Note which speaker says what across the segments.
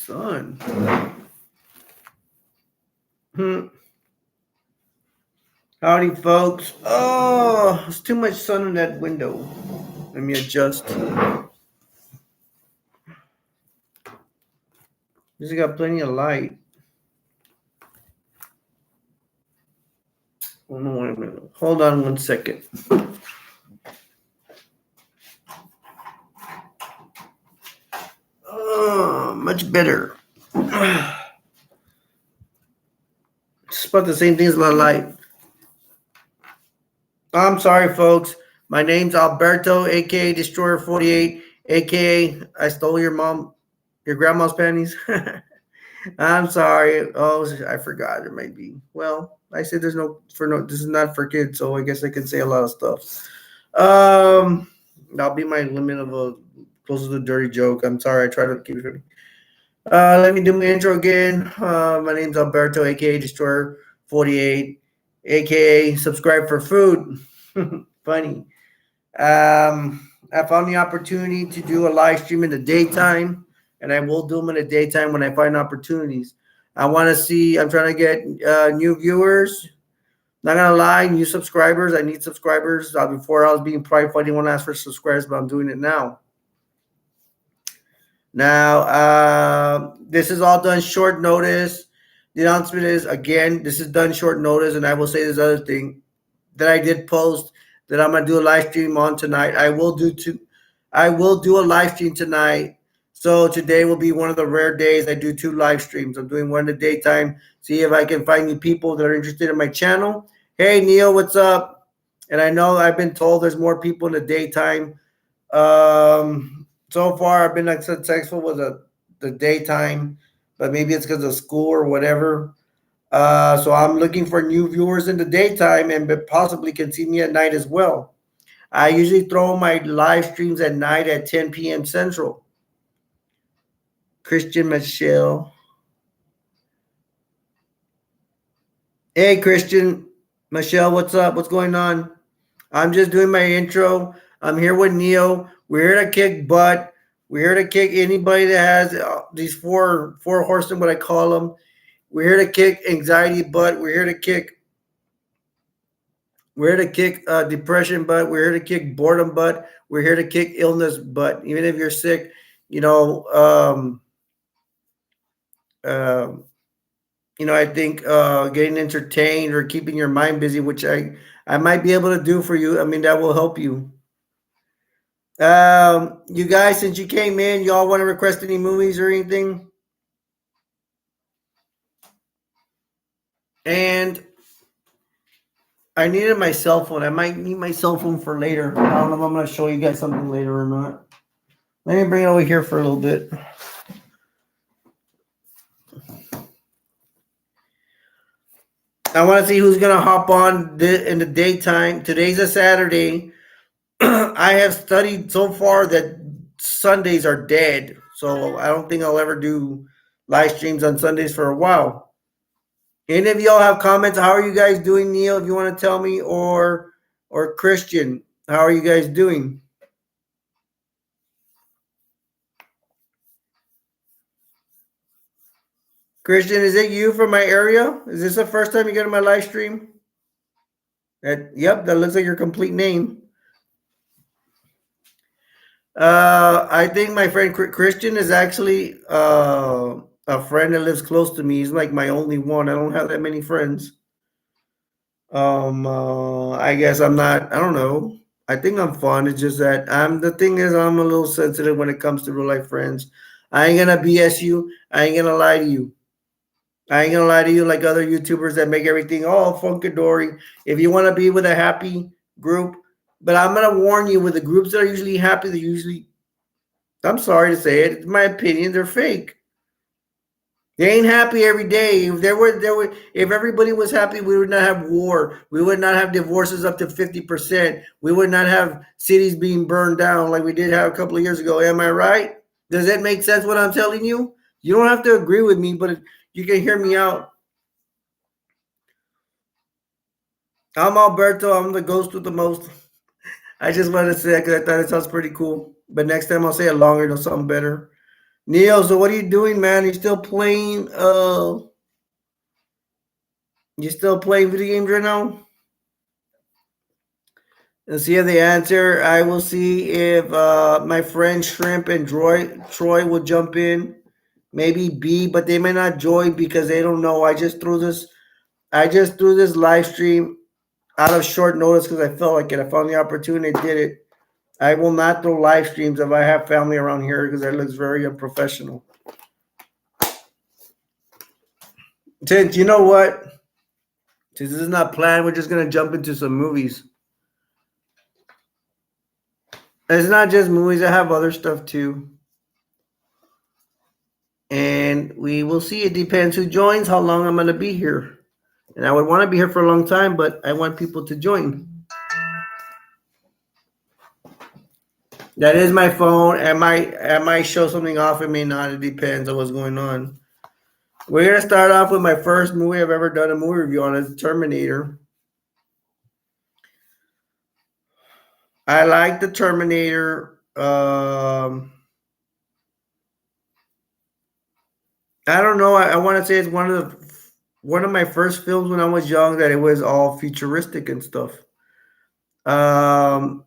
Speaker 1: sun. Howdy, folks. Oh, there's too much sun in that window. Let me adjust. This has got plenty of light. Oh, no, wait a minute. Hold on 1 second. Oh, much better. It's about the same thing as my light. I'm sorry, folks. My name's Alberto, aka Destroyer 48, aka I stole your grandma's panties. I'm sorry. Oh, I forgot. There might be. Well, I said this is not for kids, so I guess I can say a lot of stuff. That'll be my limit of a close to the dirty joke. I'm sorry. I try to keep it funny. Let me do my intro again. My name's Alberto, aka Destroyer 48, aka Subscribe for Food. Funny. I found the opportunity to do a live stream in the daytime, and I will do them in the daytime when I find opportunities. I'm trying to get new viewers. Not gonna lie, new subscribers. I need subscribers. Before I was being prideful, I didn't want to ask for subscribers, but I'm doing it now. Now, this is all done short notice. The announcement is, again, this is done short notice, and I will say this other thing that I did post that I'm gonna do a live stream on tonight. I will do a live stream tonight. So today will be one of the rare days I do 2 live streams. I'm doing one in the daytime. See if I can find new people that are interested in my channel. Hey Neil, what's up? And I know I've been told there's more people in the daytime. So far I've been successful with the daytime, but maybe it's because of school or whatever. So I'm looking for new viewers in the daytime and possibly can see me at night as well. I usually throw my live streams at night at 10 p.m. Central. Christian Michelle. Hey, Christian Michelle, what's up? What's going on? I'm just doing my intro. I'm here with Neo. We're here to kick butt. We're here to kick anybody that has these four horsemen, what I call them. We're here to kick anxiety butt. We're here to kick depression butt. We're here to kick boredom butt. We're here to kick illness butt. Even if you're sick, I think getting entertained or keeping your mind busy, which I might be able to do for you. I mean, that will help you. You guys, since you came in, y'all want to request any movies or anything? And I needed my cell phone. I might need my cell phone for later. I don't know if I'm going to show you guys something later or not. Let me bring it over here for a little bit. I want to see who's going to hop on in the daytime. Today's a Saturday. I have studied so far that Sundays are dead. So I don't think I'll ever do live streams on Sundays for a while. Any of y'all have comments? How are you guys doing, Neil? If you want to tell me, or Christian, how are you guys doing? Christian, is it you from my area? Is this the first time you get on my live stream? Yep, that looks like your complete name. I think my friend Christian is actually a friend that lives close to me. He's like my only one. I don't have that many friends. I guess I'm not. I don't know. I think I'm fun. It's just that the thing is I'm a little sensitive when it comes to real life friends. I ain't gonna BS you. I ain't gonna lie to you. I ain't gonna lie to you like other YouTubers that make everything all funky-dory. If you want to be with a happy group, but I'm gonna warn you, with the groups that are usually happy, I'm sorry to say it, it's my opinion, they're fake. They ain't happy every day. If everybody was happy, we would not have war. We would not have divorces up to 50%. We would not have cities being burned down like we did have a couple of years ago. Am I right? Does that make sense what I'm telling you? You don't have to agree with me, but you can hear me out. I'm Alberto. I'm the ghost with the most. I just wanted to say that because I thought it sounds pretty cool. But next time I'll say it longer, it'll sound better. Neil, so what are you doing, man? You still playing video games right now? Let's see the answer. I will see if my friend Shrimp and Troy will jump in. Maybe B, but they may not join because they don't know. I just threw this live stream out of short notice because I felt like it. I found the opportunity, I did it. I will not throw live streams if I have family around here because that looks very unprofessional. Since you know what? Since this is not planned, we're just gonna jump into some movies. It's not just movies, I have other stuff too. And we will see. It depends who joins, how long I'm gonna be here. And I would want to be here for a long time, but I want people to join. That is my phone. I might show something off, it may not. It depends on what's going on. We're gonna start off with my first movie I've ever done a movie review on. Is Terminator. I like the Terminator. I don't know. I want to say it's one of my first films when I was young that it was all futuristic and stuff. Um,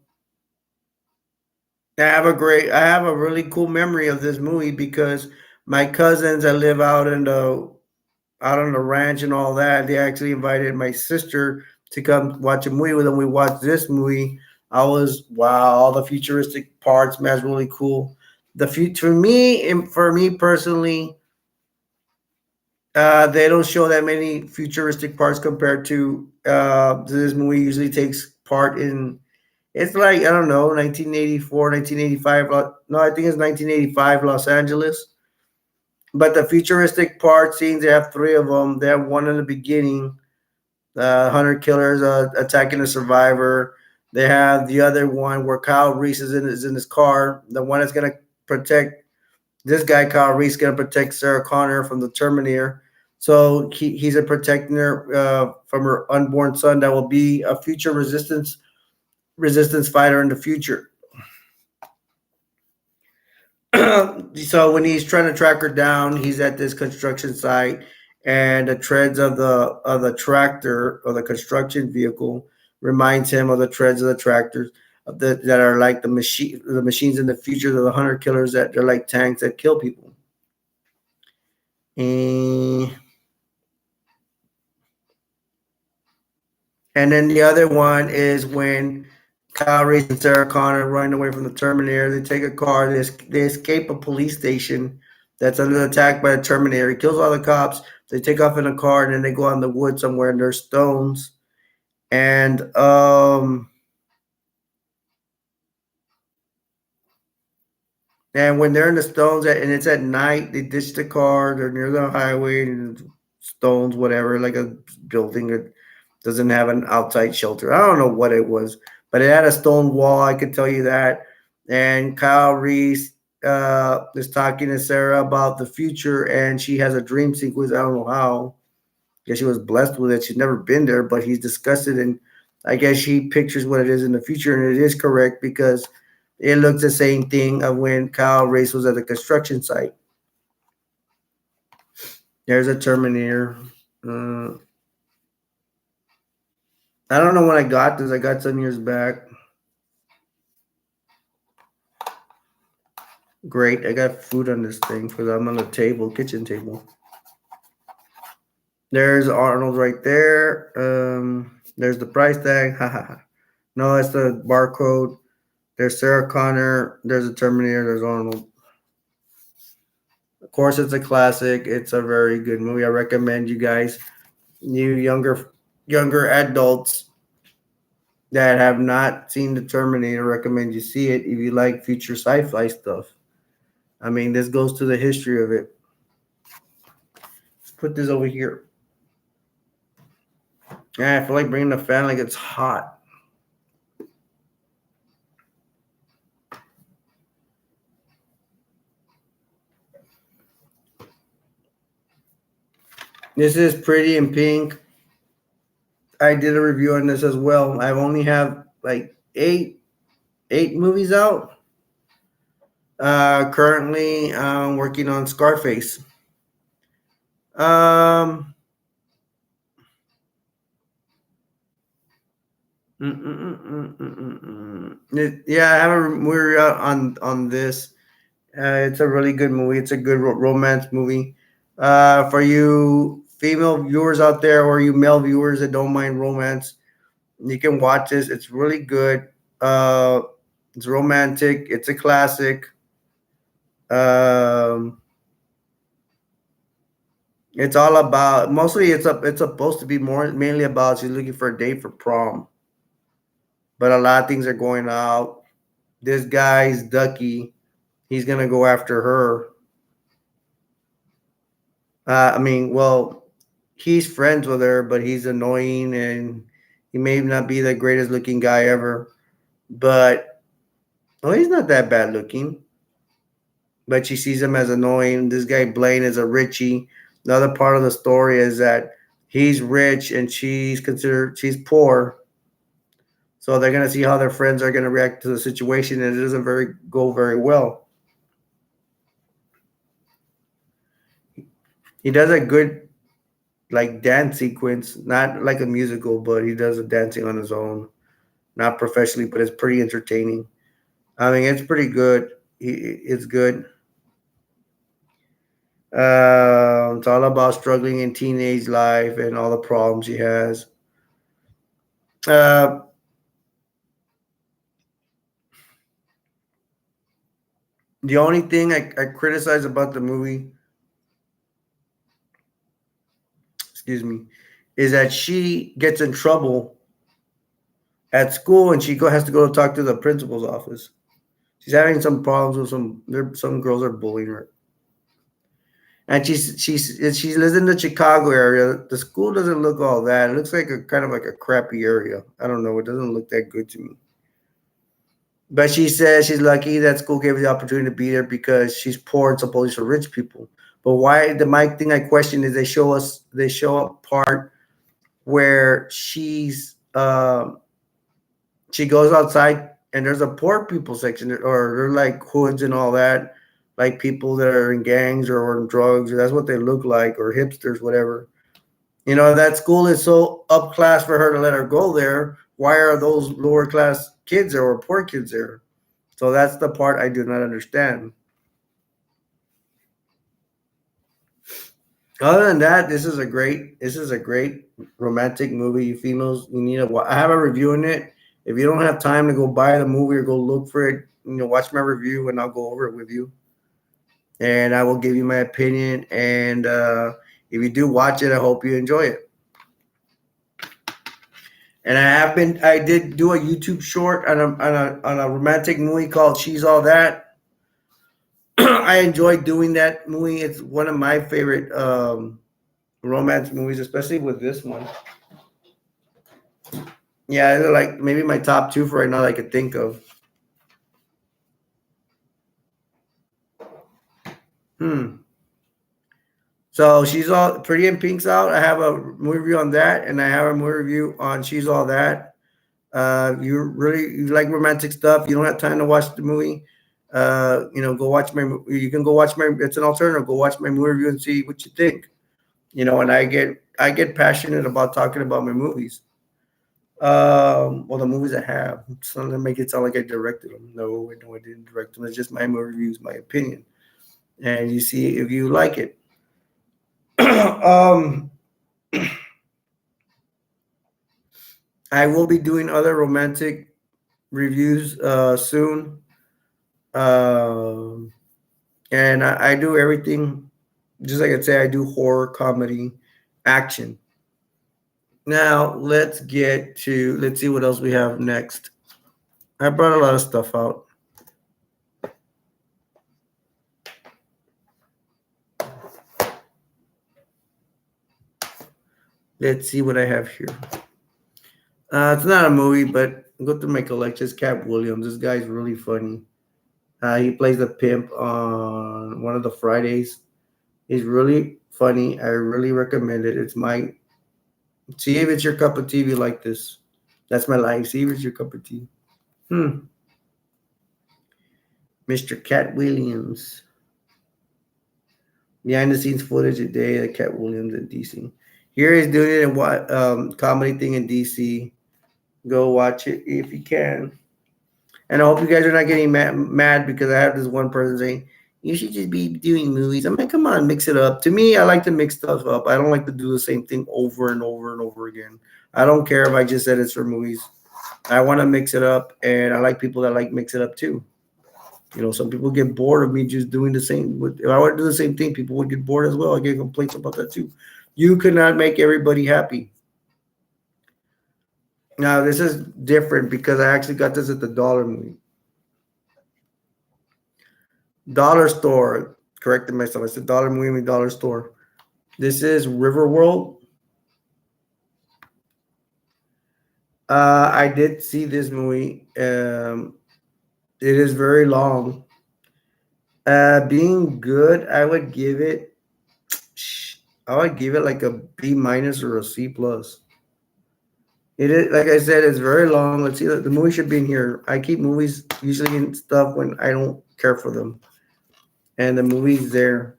Speaker 1: I have a really cool memory of this movie because my cousins that live out on the ranch and all that, they actually invited my sister to come watch a movie with them. We watched this movie. I was wow, all the futuristic parts, man, is really cool. The future for me, and for me personally, they don't show that many futuristic parts compared to this movie. Usually takes part in it's like I don't know 1984, 1985. No, I think it's 1985 Los Angeles. But the futuristic part scenes, they have three of them. They have one in the beginning, hunter killers attacking a survivor. They have the other one where Kyle Reese is in his car. The one that's gonna protect this guy, Kyle Reese, gonna protect Sarah Connor from the Terminator. So he's a protecting her from her unborn son that will be a future resistance fighter in the future. So when he's trying to track her down, he's at this construction site, and the treads of the tractor or the construction vehicle reminds him of the treads of the tractors that are like the machines in the future, the hunter killers that they're like tanks that kill people. And, and then the other one is when Kyle Reese and Sarah Connor running away from the Terminator. They take a car. They escape a police station that's under attack by the Terminator. He kills all the cops. They take off in a car and then they go out in the woods somewhere and there's stones. And when they're in the stones and it's at night, they ditch the car. They're near the highway and stones, whatever, like a building that doesn't have an outside shelter. I don't know what it was, but it had a stone wall. I could tell you that. And Kyle Reese is talking to Sarah about the future, and she has a dream sequence. I don't know how. I guess she was blessed with it. She's never been there, but he's discussed it, and I guess she pictures what it is in the future, and it is correct because it looks the same thing of when Kyle Reese was at the construction site. There's a Terminator. Uh, I don't know when I got this. I got some years back. Great. I got food on this thing because I'm on the table, kitchen table. There's Arnold right there. There's the price tag. Ha ha ha. No, that's the barcode. There's Sarah Connor. There's a Terminator. There's Arnold. Of course, it's a classic. It's a very good movie. I recommend you guys, new younger adults that have not seen the Terminator, recommend you see it if you like future sci-fi stuff. I mean, this goes to the history of it. Let's put this over here. Yeah, I feel like bringing the fan like it's hot. This is Pretty in Pink. I did a review on this as well. I've only have like eight movies out. Currently, I'm working on Scarface. Um, yeah, I have a movie out on this. It's a really good movie. It's a good romance movie. For you female viewers out there or you male viewers that don't mind romance, you can watch this. It's really good. Uh, it's romantic. It's a classic. Um, it's all about mostly it's supposed to be more mainly about she's looking for a date for prom, but a lot of things are going out. This guy's Ducky. He's gonna go after her. I mean, well, he's friends with her, but he's annoying and he may not be the greatest looking guy ever. But well, he's not that bad looking. But she sees him as annoying. This guy Blaine is a Richie. The other part of the story is that he's rich and she's poor. So they're gonna see how their friends are gonna react to the situation, and it doesn't go very well. He does a good like dance sequence, not like a musical, but he does the dancing on his own, not professionally, but it's pretty entertaining. I mean, it's pretty good. It's good. It's all about struggling in teenage life and all the problems he has. Uh, the only thing I criticize about the movie, excuse me, is that she gets in trouble at school and has to go talk to the principal's office. She's having some problems with some girls are bullying her. And she lives in the Chicago area. The school doesn't look all that. It looks like a kind of like a crappy area. I don't know. It doesn't look that good to me. But she says she's lucky that school gave her the opportunity to be there because she's poor and supposedly for rich people. But why the my thing I question is they show a part where she goes outside and there's a poor people section or they're like hoods and all that, like people that are in gangs or on drugs, or that's what they look like, or hipsters, whatever. You know, that school is so up class for her to let her go there. Why are those lower class kids there or poor kids there? So that's the part I do not understand. Other than that, this is a great romantic movie. You females, you need to. I have a review in it. If you don't have time to go buy the movie or go look for it, watch my review and I'll go over it with you, and I will give you my opinion. And if you do watch it, I hope you enjoy it. And I did do a YouTube short on a romantic movie called She's All That. I enjoyed doing that movie. It's one of my favorite romance movies, especially with this one. Yeah, they're like maybe my top two for right now that I could think of. Hmm. So she's all Pretty in Pink's out. I have a movie review on that, and I have a movie review on She's All That. You like romantic stuff. You don't have time to watch the movie. Go watch my. You can go watch my. It's an alternative. Go watch my movie review and see what you think. And I get passionate about talking about my movies. Well, the movies I have. So they make it sound like I directed them. No, I didn't direct them. It's just my movie reviews, my opinion, and you see if you like it. um, I will be doing other romantic reviews soon. Um, and I do everything, just like I say, I do horror, comedy, action. Now let's see what else we have next. I brought a lot of stuff out. Let's see what I have here. It's not a movie, but go through my collections. Cat Williams. This guy's really funny. He plays the pimp on one of the Fridays. He's really funny. I really recommend it. It's my See if it's your cup of tea. If you like this, that's my line. See if it's your cup of tea. Hmm. Mr. Cat Williams. Behind the scenes footage today of Cat Williams in DC. Here he's doing it in what comedy thing in DC. Go watch it if you can. And I hope you guys are not getting mad because I have this one person saying, you should just be doing movies. I'm like, come on, mix it up. To me, I like to mix stuff up. I don't like to do the same thing over and over and over again. I don't care if I just said it's for movies. I want to mix it up, and I like people that like mix it up too. You know, some people get bored of me just doing the same. If I would do the same thing, people would get bored as well. I get complaints about that too. You cannot make everybody happy. Now, this is different because I actually got this at the Dollar Movie. Dollar Store. Corrected myself. I said Dollar Movie, Dollar Store. This is Riverworld. I did see this movie. It is very long. Being good, I would give it like a B minus or a C plus. It is, like I said, it's very long. Let's see, the movie should be in here. I keep movies usually in stuff when I don't care for them, and the movie's there.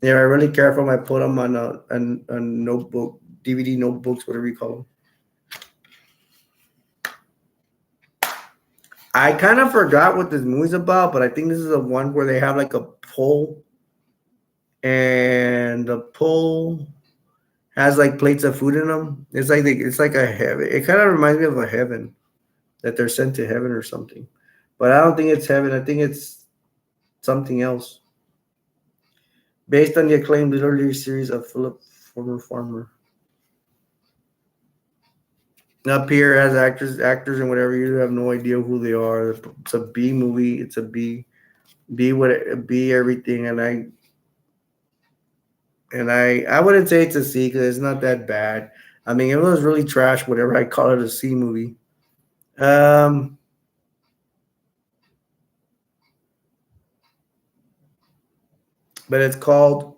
Speaker 1: Yeah, I really care for them. I put them on a notebook, DVD notebooks, whatever you call them. I kind of forgot what this movie's about, but I think this is the one where they have like a pole, and the pole has like plates of food in them. It's like a heaven. It kind of reminds me of a heaven that they're sent to heaven or something. But I don't think it's heaven. I think it's something else. Based on the acclaimed literary series of Philip Former Farmer. Up here as actors, and whatever, you have no idea who they are. It's a B movie. It's a B everything, and I wouldn't say it's a C because it's not that bad. I mean, it was really trash. Whatever I call it, a C movie. Um, but it's called,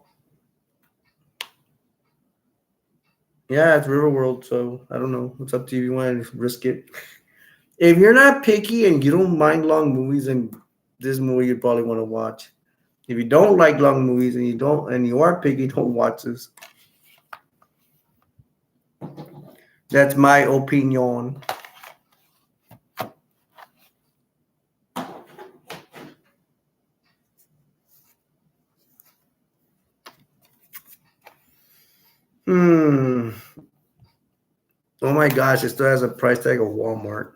Speaker 1: yeah, it's Riverworld. So I don't know. It's up to you if you want to risk it. If you're not picky and you don't mind long movies, and this movie you probably want to watch. If you don't like long movies and you are picky, don't watch this. That's my opinion. Hmm. Oh my gosh, it still has a price tag of Walmart.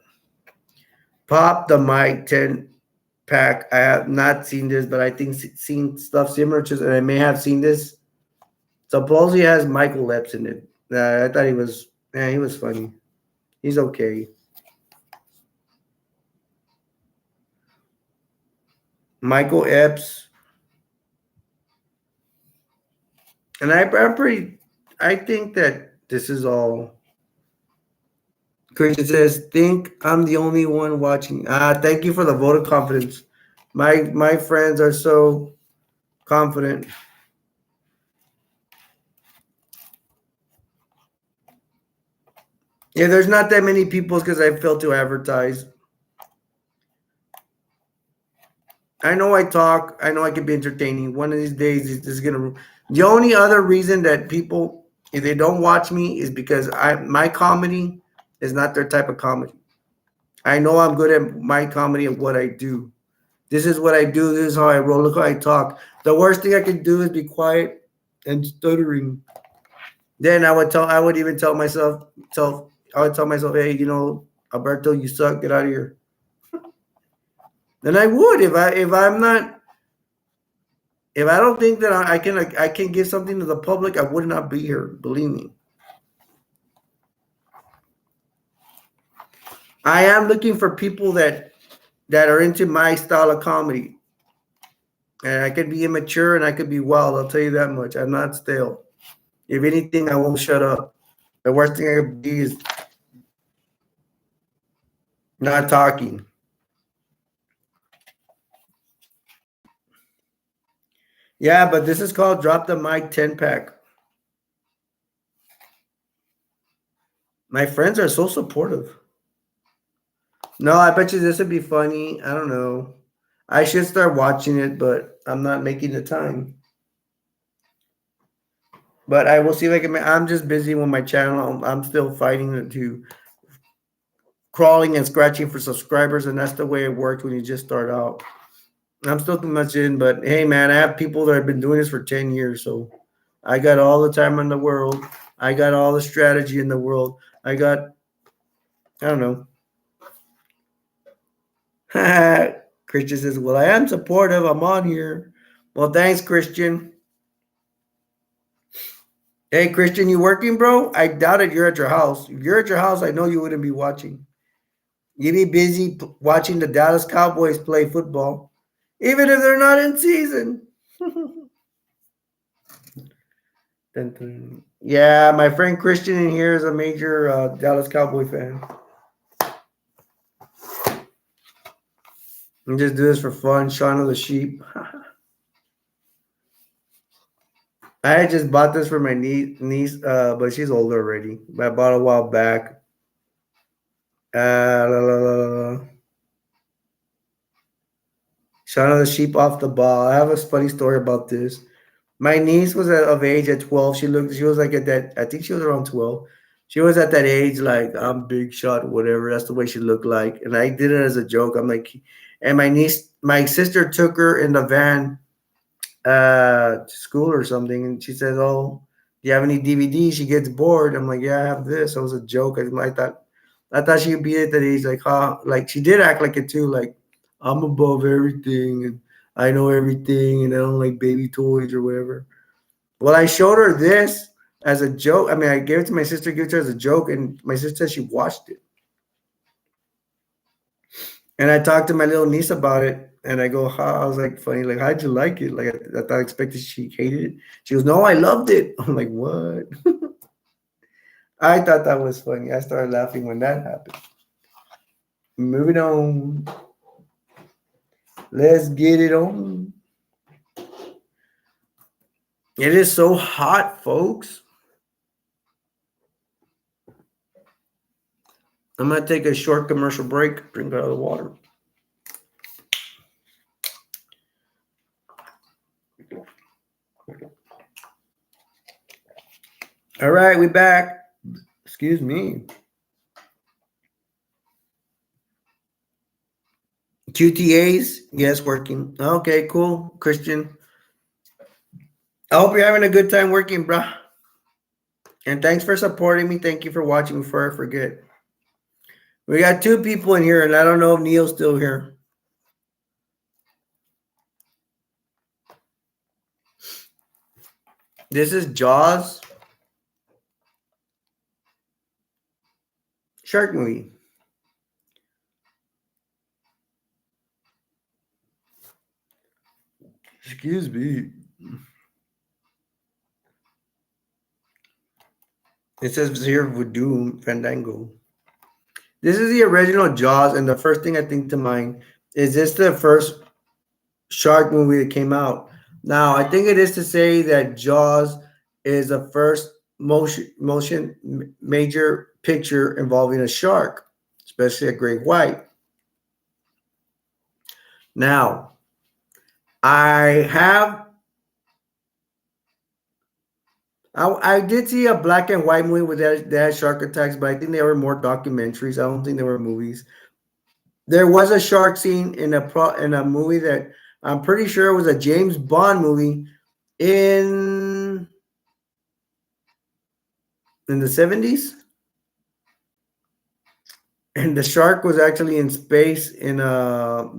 Speaker 1: Pop the Mic 10 pack. I have not seen this, but I think seen stuff similar to, and I may have seen this. Supposedly it has Michael Epps in it. I thought he was funny. He's okay. Michael Epps, and I think that this is all. Christian says, "Think I'm the only one watching." Thank you for the vote of confidence. My friends are so confident. Yeah, there's not that many people because I failed to advertise. I know I talk. I know I can be entertaining. One of these days, this is gonna. The only other reason that people, if they don't watch me, is because my comedy is not their type of comedy. I know I'm good at my comedy and what I do. This is what I do. This is how I roll. Look how I talk. The worst thing I can do is be quiet and stuttering. Then I would even I would tell myself, hey, Alberto, you suck. Get out of here. Then I would if I don't think that I can give something to the public, I would not be here. Believe me. I am looking for people that are into my style of comedy. And I could be immature and I could be wild. I'll tell you that much. I'm not stale. If anything, I won't shut up. The worst thing I could be is not talking. Yeah, but this is called Drop the Mic 10 pack. My friends are so supportive. No, I bet you this would be funny. I don't know. I should start watching it, but I'm not making the time. But I will see if I can. I'm just busy with my channel. I'm still fighting to crawling and scratching for subscribers, and that's the way it works when you just start out. I'm still too much in, but hey, man, I have people that have been doing this for 10 years, so I got all the time in the world. I got all the strategy in the world. I got, I don't know. Christian says, well, I am supportive. I'm on here. Well, thanks, Christian. Hey, Christian, you working, bro? I doubt it. You're at your house. If you're at your house, I know you wouldn't be watching. You'd be busy watching the Dallas Cowboys play football, even if they're not in season. Yeah, my friend Christian in here is a major Dallas Cowboy fan. And just do this for fun. Shaun of the Sheep. I just bought this for my niece, but she's older already. I bought it a while back. La, la, la, la. Shaun of the Sheep off the ball. I have a funny story about this. My niece was of age at 12. She was like at that, I think she was around 12. She was at that age, like, I'm big shot, whatever. That's the way she looked like. And I did it as a joke. I'm like, and my sister took her in the van to school or something. And she says, oh, do you have any DVDs? She gets bored. I'm like, yeah, I have this. It was a joke. I thought she'd be at that age, like, huh? Like, she did act like it too. Like, I'm above everything. And I know everything. And I don't like baby toys or whatever. Well, I showed her this as a joke. I mean, I gave it to my sister, gave it to her as a joke, and my sister said she watched it. And I talked to my little niece about it, and I go, "How?" I was like, "Funny, like, how'd you like it?" Like, I thought I expected she hated it. She goes, "No, I loved it." I'm like, "What?" I thought that was funny. I started laughing when that happened. Moving on. Let's get it on. It is so hot, folks. I'm gonna take a short commercial break. Drink out of the water. All right, we back. Excuse me. QTAs, yes, working. Okay, cool. Christian, I hope you're having a good time working, bruh. And thanks for supporting me. Thank you for watching before I forget. We got two people in here, and I don't know if Neil's still here. This is Jaws. Shark movie. Excuse me. It says here Voodoo Fandango. This is the original Jaws, and the first thing I think to mind is this the first shark movie that came out. Now, I think it is to say that Jaws is the first motion major picture involving a shark, especially a great white. Now, I have I did see a black and white movie with that shark attacks, but I think they were more documentaries. I don't think they were movies. There was a shark scene in a movie that I'm pretty sure it was a James Bond movie in the 70s, and the shark was actually in space in a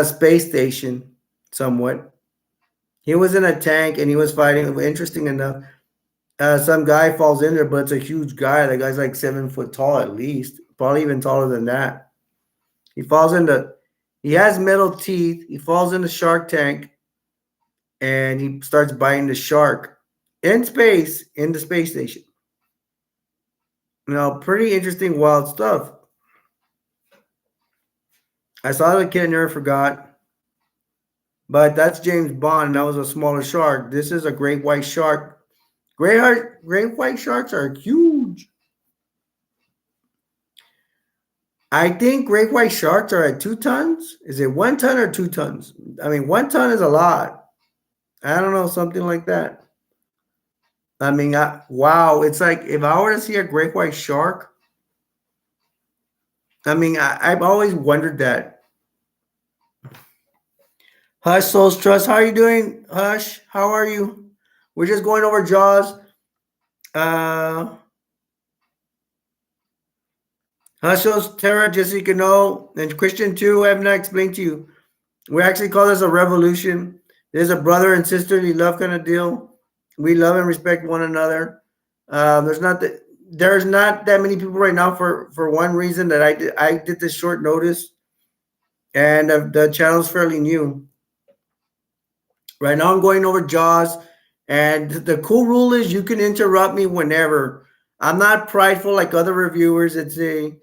Speaker 1: space station somewhat. He was in a tank and he was fighting. Interesting enough, some guy falls in there, but it's a huge guy. The guy's like 7 foot tall at least, probably even taller than that. He falls into, he has metal teeth. He falls in the shark tank and he starts biting the shark in space in the space station. Pretty interesting, wild stuff. I saw the kid, never forgot. But that's James Bond, and that was a smaller shark. This is a great white shark. Great white sharks are huge. I think great white sharks are at 2 tons. Is it 1 ton or 2 tons? I mean, 1 ton is a lot. I don't know, something like that. I mean, wow, it's like if I were to see a great white shark, I mean, I've always wondered that. Hush Souls Trust, how are you doing? Hush, how are you? We're just going over Jaws. Uh, Hush Souls, Tara, just so you can know, and Christian too, I have not explained to you. We actually call this a revolution. There's a brother and sisterly love kind of deal. We love and respect one another. There's not that many people right now for one reason that I did this short notice, and the channel's fairly new. Right now, I'm going over Jaws, and the cool rule is you can interrupt me whenever. I'm not prideful like other reviewers that say,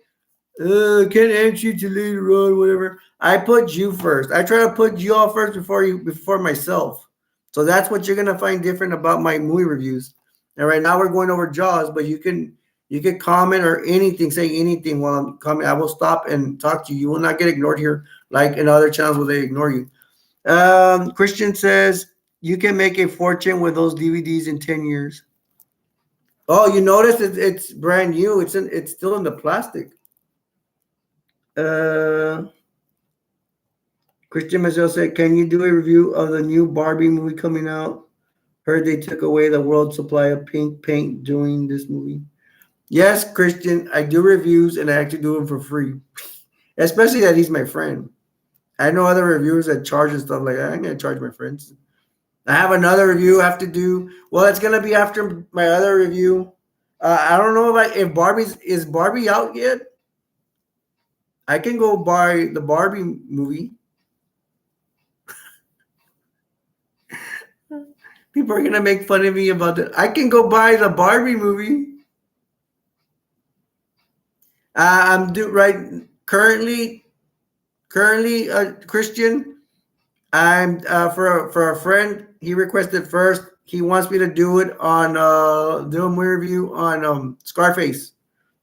Speaker 1: can't answer you till later on, whatever. I put you first. I try to put you all first before myself. So that's what you're gonna find different about my movie reviews. And right now we're going over Jaws, but you can comment or anything, say anything while I'm coming. I will stop and talk to you. You will not get ignored here like in other channels where they ignore you. Christian says you can make a fortune with those DVDs in 10 years. Oh, you notice it's brand new. It's still in the plastic. Christian Mazel said, "Can you do a review of the new Barbie movie coming out? Heard they took away the world supply of pink paint doing this movie." Yes, Christian, I do reviews and I actually do them for free. Especially that he's my friend. I know other reviewers that charge and stuff like that. I'm gonna charge my friends. I have another review I have to do. Well, it's gonna be after my other review. I don't know if Barbie's is Barbie out yet. I can go buy the Barbie movie. People are gonna make fun of me about that. I can go buy the Barbie movie. I'm do right currently. Christian. I'm for a friend. He requested first. He wants me to do it on do a movie review on Scarface.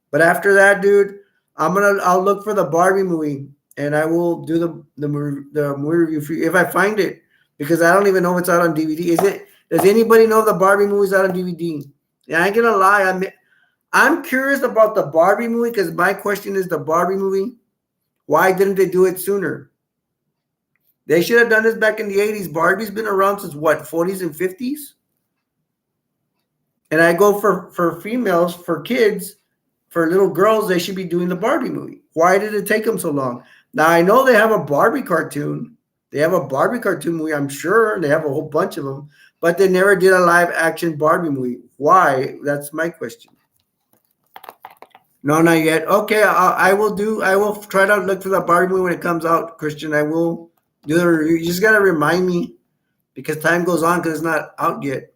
Speaker 1: But after that, dude, I'll look for the Barbie movie and I will do the movie review for you if I find it, because I don't even know if it's out on DVD. Does anybody know if the Barbie movie's out on DVD? Yeah, I ain't gonna lie. I'm curious about the Barbie movie because my question is the Barbie movie. Why didn't they do it sooner? They should have done this back in the 80s. Barbie's been around since what, 40s and 50s? And I go for females, for kids, for little girls, they should be doing the Barbie movie. Why did it take them so long? Now I know they have a Barbie cartoon. They have a Barbie cartoon movie, I'm sure. They have a whole bunch of them, but they never did a live action Barbie movie. Why? That's my question. No, not yet. Okay, I will do. I will try to look for the Barbie movie when it comes out, Christian. I will do the review. You just gotta remind me because time goes on because it's not out yet.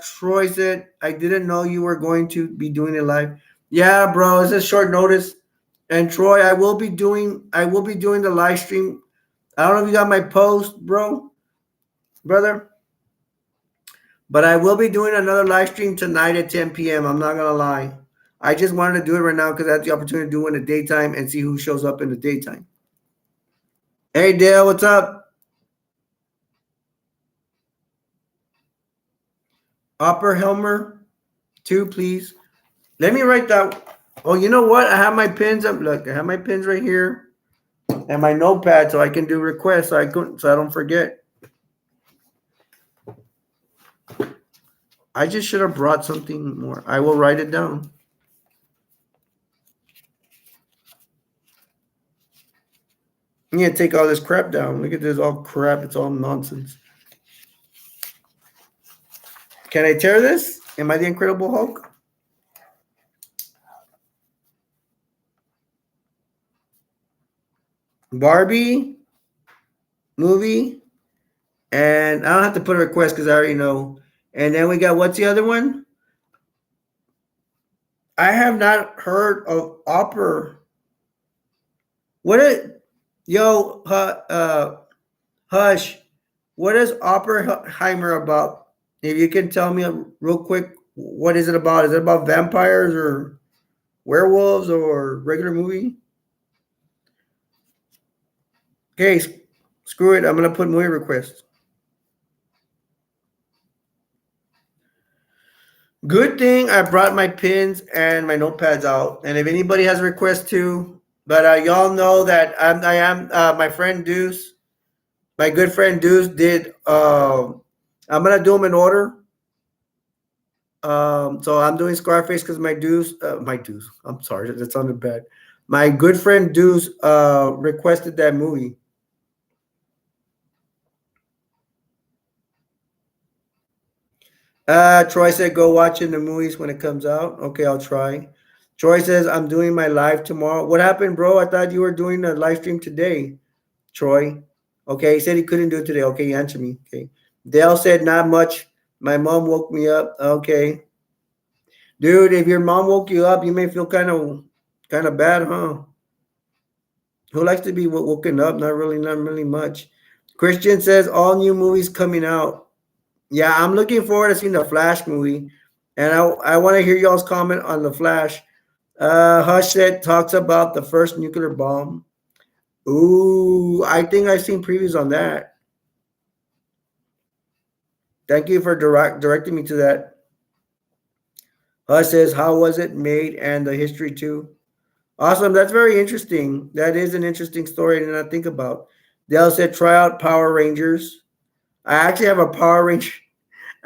Speaker 1: Troy said, "I didn't know you were going to be doing it live." Yeah, bro, it's a short notice. And Troy, I will be doing the live stream. I don't know if you got my post, brother, but I will be doing another live stream tonight at 10 p.m. I'm not gonna lie. I just wanted to do it right now because I had the opportunity to do it in the daytime and see who shows up in the daytime. Hey Dale, what's up? Oppenheimer 2, please. Let me write that. Oh, you know what? I have my pins up. Look, I have my pins right here and my notepad so I can do requests so I don't forget. I just should have brought something more. I will write it down. I'm gonna take all this crap down. Look at this, all crap. It's all nonsense. Can I tear this? Am I the Incredible Hulk? Barbie movie, and I don't have to put a request because I already know. And then we got, what's the other one? I have not heard of Opera. What is yo Hush? What is Oppenheimer about? If you can tell me real quick, what is it about? Is it about vampires or? Werewolves or regular movie? Okay, screw it. I'm gonna put movie requests. Good thing I brought my pins and my notepads out. And if anybody has a request too, but y'all know that I am my friend Deuce, my good friend Deuce did. I'm gonna do them in order. So I'm doing Scarface because my Deuce. I'm sorry, that sounded bad. My good friend Deuce requested that movie. Troy said, "Go watching the movies when it comes out." Okay, I'll try. Troy says, "I'm doing my live tomorrow." What happened, bro? I thought you were doing a live stream today, Troy. Okay, he said he couldn't do it today. Okay, answer me. Okay. Dale said, "Not much. My mom woke me up." Okay, dude. If your mom woke you up, you may feel kind of bad, huh? Who likes to be woken up? Not really much. Christian says all new movies coming out. Yeah, I'm looking forward to seeing the Flash movie, and I want to hear y'all's comment on the Flash. Hush said talks about the first nuclear bomb. Ooh, I think I've seen previews on that. Thank you for directing me to that. Hush says, how was it made and the history too? Awesome. That's very interesting. That is an interesting story to not think about. Dale said, try out Power Rangers. I actually have a Power Ranger.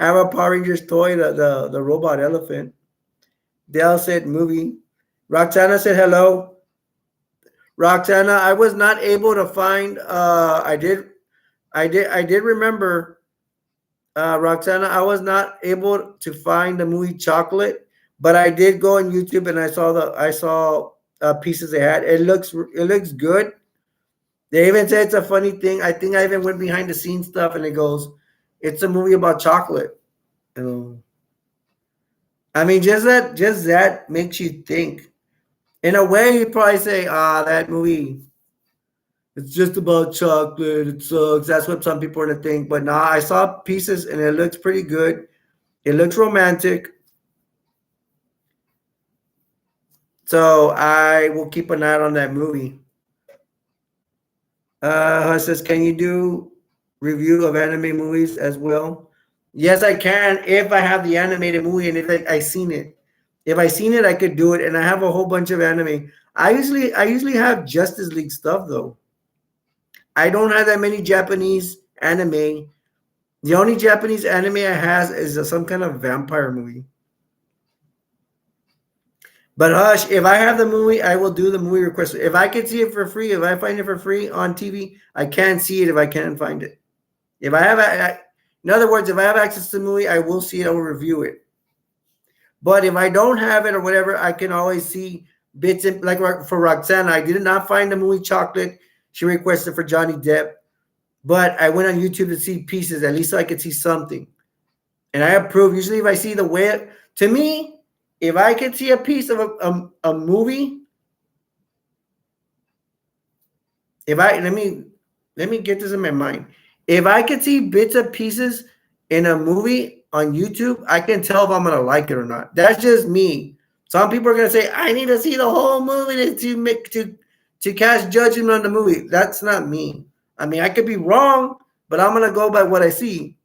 Speaker 1: I have a Power Rangers toy, the robot elephant. Dale said, movie. Roxana said, hello. Roxana, I was not able to find. I did remember, Roxana. I was not able to find the movie Chocolate, but I did go on YouTube and I saw pieces they had. It looks good. They even said it's a funny thing. I think I even went behind the scenes stuff, and it goes, it's a movie about chocolate. Um, I mean, just that makes you think. In a way, you'd probably say, that movie, it's just about chocolate. It sucks. That's what some people are gonna think. But nah, I saw pieces and it looks pretty good. It looks romantic. So I will keep an eye on that movie. Says, can you do review of anime movies as well? Yes, I can if I have the animated movie and if I seen it. If I seen it, I could do it. And I have a whole bunch of anime. I usually have Justice League stuff though. I don't have that many Japanese anime. The only Japanese anime I has is some kind of vampire movie. But hush, if I have the movie, I will do the movie request. If I can see it for free, if I find it for free on TV, I can see it if I can find it. If I have, in other words, if I have access to the movie, I will see it. I will review it. But if I don't have it or whatever, I can always see bits. Like for Roxana, I did not find the movie Chocolate. She requested for Johnny Depp, but I went on YouTube to see pieces. At least so I could see something, and I approve. Usually, if I see the way, to me, if I could see a piece of a movie, if I let me get this in my mind. If I could see bits of pieces in a movie on YouTube, I can tell if I'm gonna like it or not. That's just me. Some people are gonna say I need to see the whole movie to cast judgment on the movie. That's not me. I mean, I could be wrong, but I'm gonna go by what I see.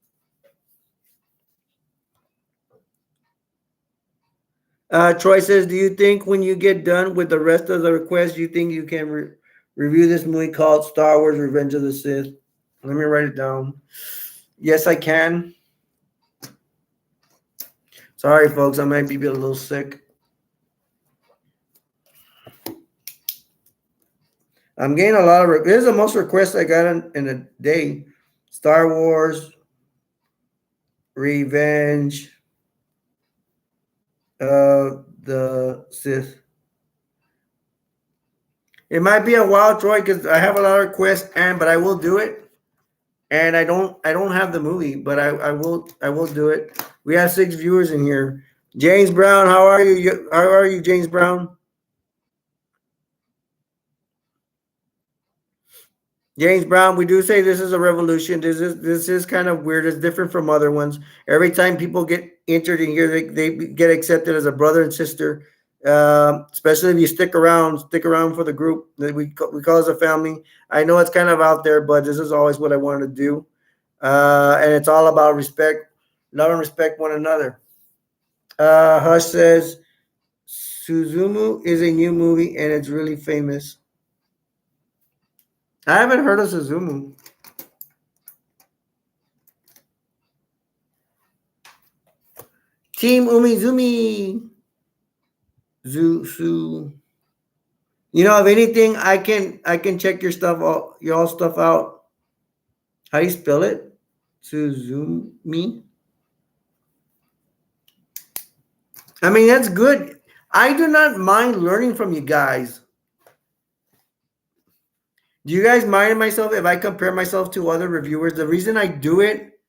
Speaker 1: Troy says, "Do you think when you get done with the rest of the requests, you think you can review this movie called Star Wars: Revenge of the Sith?" Let me write it down. Yes, I can. Sorry, folks, I might be a little sick. I'm getting a lot of. This is the most requests I got in a day. Star Wars: Revenge of the Sith. It might be a while, Troy, because I have a lot of requests, but I will do it. And I don't have the movie, but I will do it. We have 6 viewers in here. James Brown, how are you? How are you, James Brown? James Brown, we do say this is a revolution. This is kind of weird. It's different from other ones. Every time people get entered in here, they get accepted as a brother and sister. Especially if you stick around for the group that we call us a family. I know it's kind of out there, but this is always what I wanted to do, and it's all about respect, love and respect one another. Hush says Suzumu is a new movie and it's really famous. I haven't heard of Suzumu. Team Umizumi. Su. You know, if anything, I can check your stuff out, your all stuff out. How do you spell it? Suzumi. I mean, that's good. I do not mind learning from you guys. Do you guys mind myself if I compare myself to other reviewers? The reason I do it,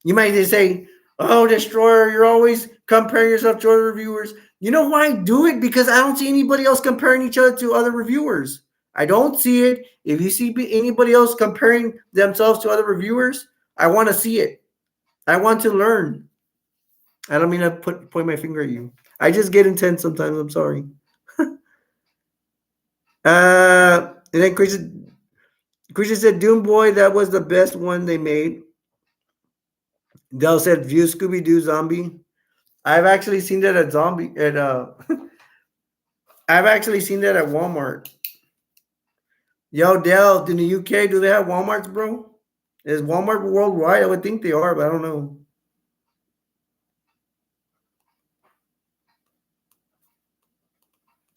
Speaker 1: you might just say, "Oh, Destroyer, you're always comparing yourself to other reviewers." You know why I do it? Because I don't see anybody else comparing each other to other reviewers. I don't see it. If you see anybody else comparing themselves to other reviewers, I want to see it. I want to learn. I don't mean to point my finger at you. I just get intense sometimes. I'm sorry. And then Christian said, "Doom Boy, that was the best one they made." Dell said, "View Scooby Doo Zombie." I've actually seen that at Zombie at I've actually seen that at Walmart. Yo, Dell, in the UK, do they have Walmarts, bro? Is Walmart worldwide? I would think they are, but I don't know.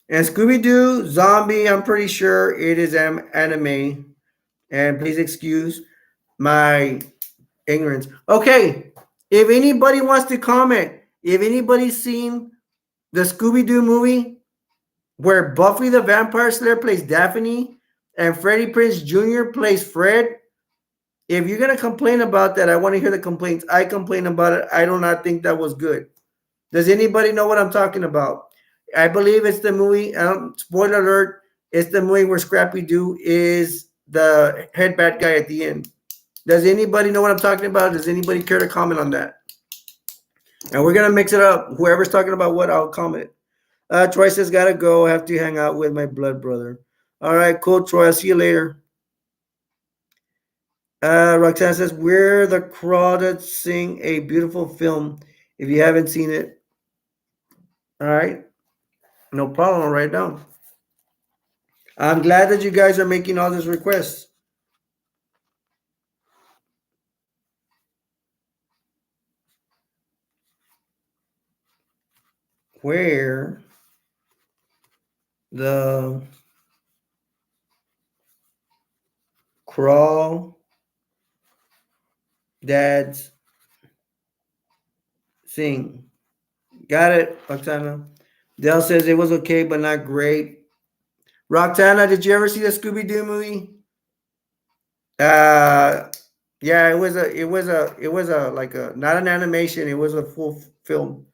Speaker 1: And Scooby Doo Zombie, I'm pretty sure it is anime. And please excuse my ignorance. Okay, if anybody wants to comment, if anybody's seen the Scooby Doo movie where Buffy the Vampire Slayer plays Daphne and Freddie Prinze Jr. plays Fred, if you're gonna complain about that, I want to hear the complaints. I complain about it. I do not think that was good. Does anybody know what I'm talking about? I believe it's the movie. Spoiler alert: it's the movie where Scrappy Doo is the head bad guy at the end. Does anybody know what I'm talking about? Does anybody care to comment on that? And we're gonna mix it up. Whoever's talking about what, I'll comment. Troy says, "Gotta go. I have to hang out with my blood brother." All right, cool, Troy. I'll see you later. Roxanne says, "We're the Crawdads sing a beautiful film. If you haven't seen it, all right, no problem. I'll write it down." I'm glad that you guys are making all these requests. Where the Crawl Dads Sing. Got it, Roxana. Dell says it was okay, but not great. Roxana, did you ever see the Scooby Doo movie? Uh, yeah, it was a like a not an animation. It was a full film.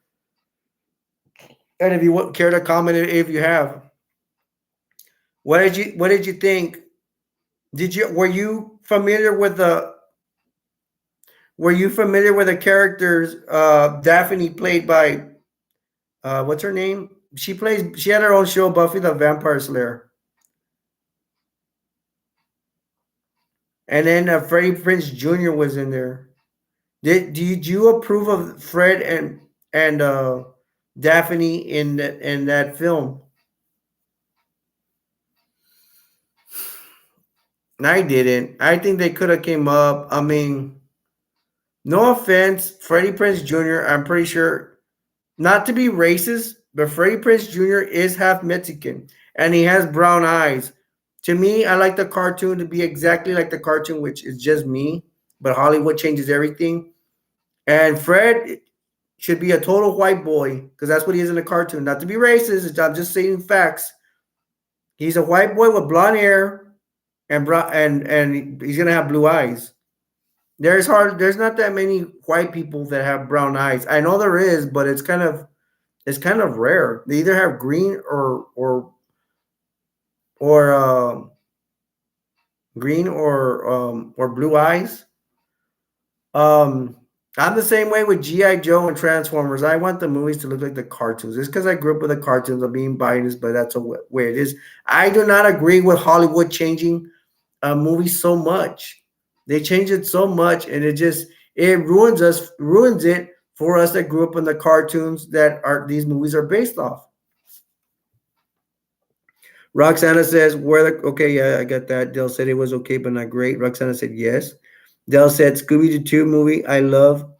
Speaker 1: And if you care to comment, if you have, what did you think? Did you were you familiar with the Were you familiar with the characters Daphne played by what's her name? She had her own show, Buffy the Vampire Slayer. And then Freddie Prince Jr. was in there. Did you approve of Fred and Daphne in that film? I didn't. I think they could have came up. I mean, no offense, Freddie Prince Jr. I'm pretty sure, not to be racist, but Freddie Prince Jr. is half Mexican and he has brown eyes. To me, I like the cartoon to be exactly like the cartoon, which is just me, but Hollywood changes everything. And Fred should be a total white boy because that's what he is in the cartoon. Not to be racist, I'm just saying facts. He's a white boy with blonde hair and brown, and he's gonna have blue eyes. There's not that many white people that have brown eyes. I know there is, but it's kind of rare. They either have green or green or blue eyes. Um, I'm the same way with G.I. Joe and Transformers. I want the movies to look like the cartoons. It's because I grew up with the cartoons. I'm being biased, but that's a way it is. I do not agree with Hollywood changing movies so much. They change it so much, and it ruins it for us that grew up in the cartoons that are these movies are based off. Roxana says, okay, yeah, I got that. Dell said it was okay, but not great. Roxana said yes. Dell said Scooby Doo 2 movie, I love.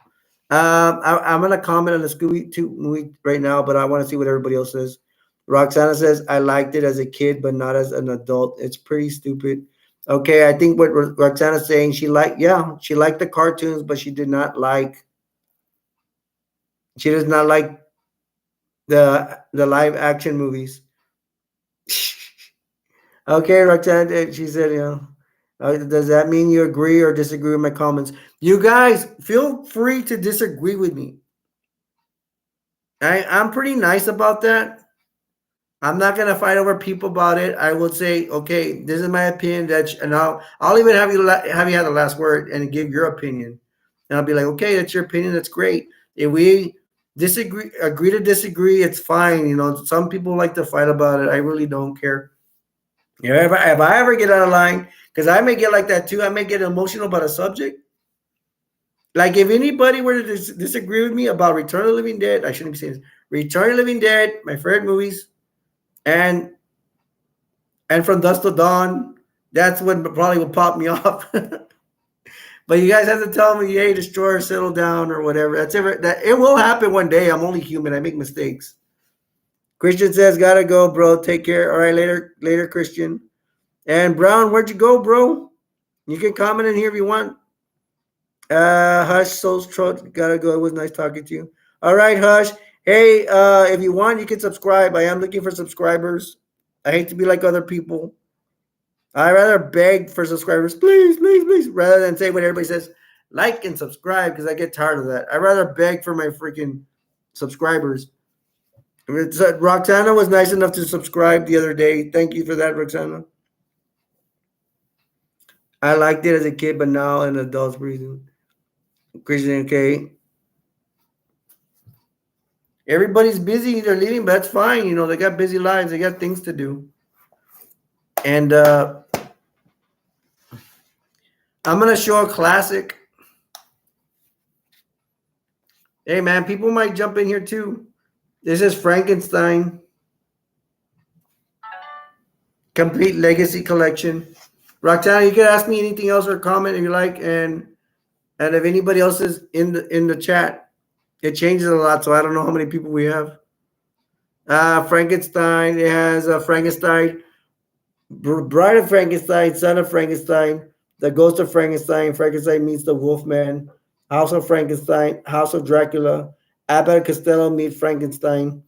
Speaker 1: I'm going to comment on the Scooby 2 movie right now, but I want to see what everybody else says. Roxana says, I liked it as a kid, but not as an adult. It's pretty stupid. Okay, I think what Roxana's saying, she liked the cartoons, but she does not like the live action movies. Okay, Roxanne, she said, does that mean you agree or disagree with my comments? You guys, feel free to disagree with me. I'm pretty nice about that. I'm not gonna fight over people about it. I will say, okay, this is my opinion. And I'll even have you have the last word and give your opinion. And I'll be like, okay, that's your opinion. That's great. If we agree to disagree, it's fine. Some people like to fight about it. I really don't care. If I ever get out of line, because I may get like that too, I may get emotional about a subject. Like if anybody were to disagree with me about Return of the Living Dead, I shouldn't be saying this. Return of the Living Dead, my favorite movies, and From Dusk Till Dawn, that's when probably will pop me off. But you guys have to tell me, hey, destroy or settle down or whatever. That it will happen one day. I'm only human. I make mistakes. Christian says, gotta go, bro. Take care. All right, later, Christian. And Brown, where'd you go, bro? You can comment in here if you want. Hush, Soul's Trot, gotta go. It was nice talking to you. All right, Hush. Hey, if you want, you can subscribe. I am looking for subscribers. I hate to be like other people. I rather beg for subscribers, please, please, please, rather than say what everybody says, like and subscribe, because I get tired of that. I rather beg for my freaking subscribers. Roxana was nice enough to subscribe the other day. Thank you for that, Roxana. I liked it as a kid, but now an adult's breathing. Christian, okay. Everybody's busy. They're leaving, but that's fine. They got busy lives. They got things to do. And I'm going to show a classic. Hey, man, people might jump in here too. This is Frankenstein. Complete Legacy Collection. Roxana, you can ask me anything else or comment if you like. And if anybody else is in the chat, it changes a lot. So I don't know how many people we have. Frankenstein. It has Frankenstein. Bride of Frankenstein, Son of Frankenstein, The Ghost of Frankenstein, Frankenstein meets the Wolfman, House of Frankenstein, House of Dracula, Abbott Costello meets Frankenstein.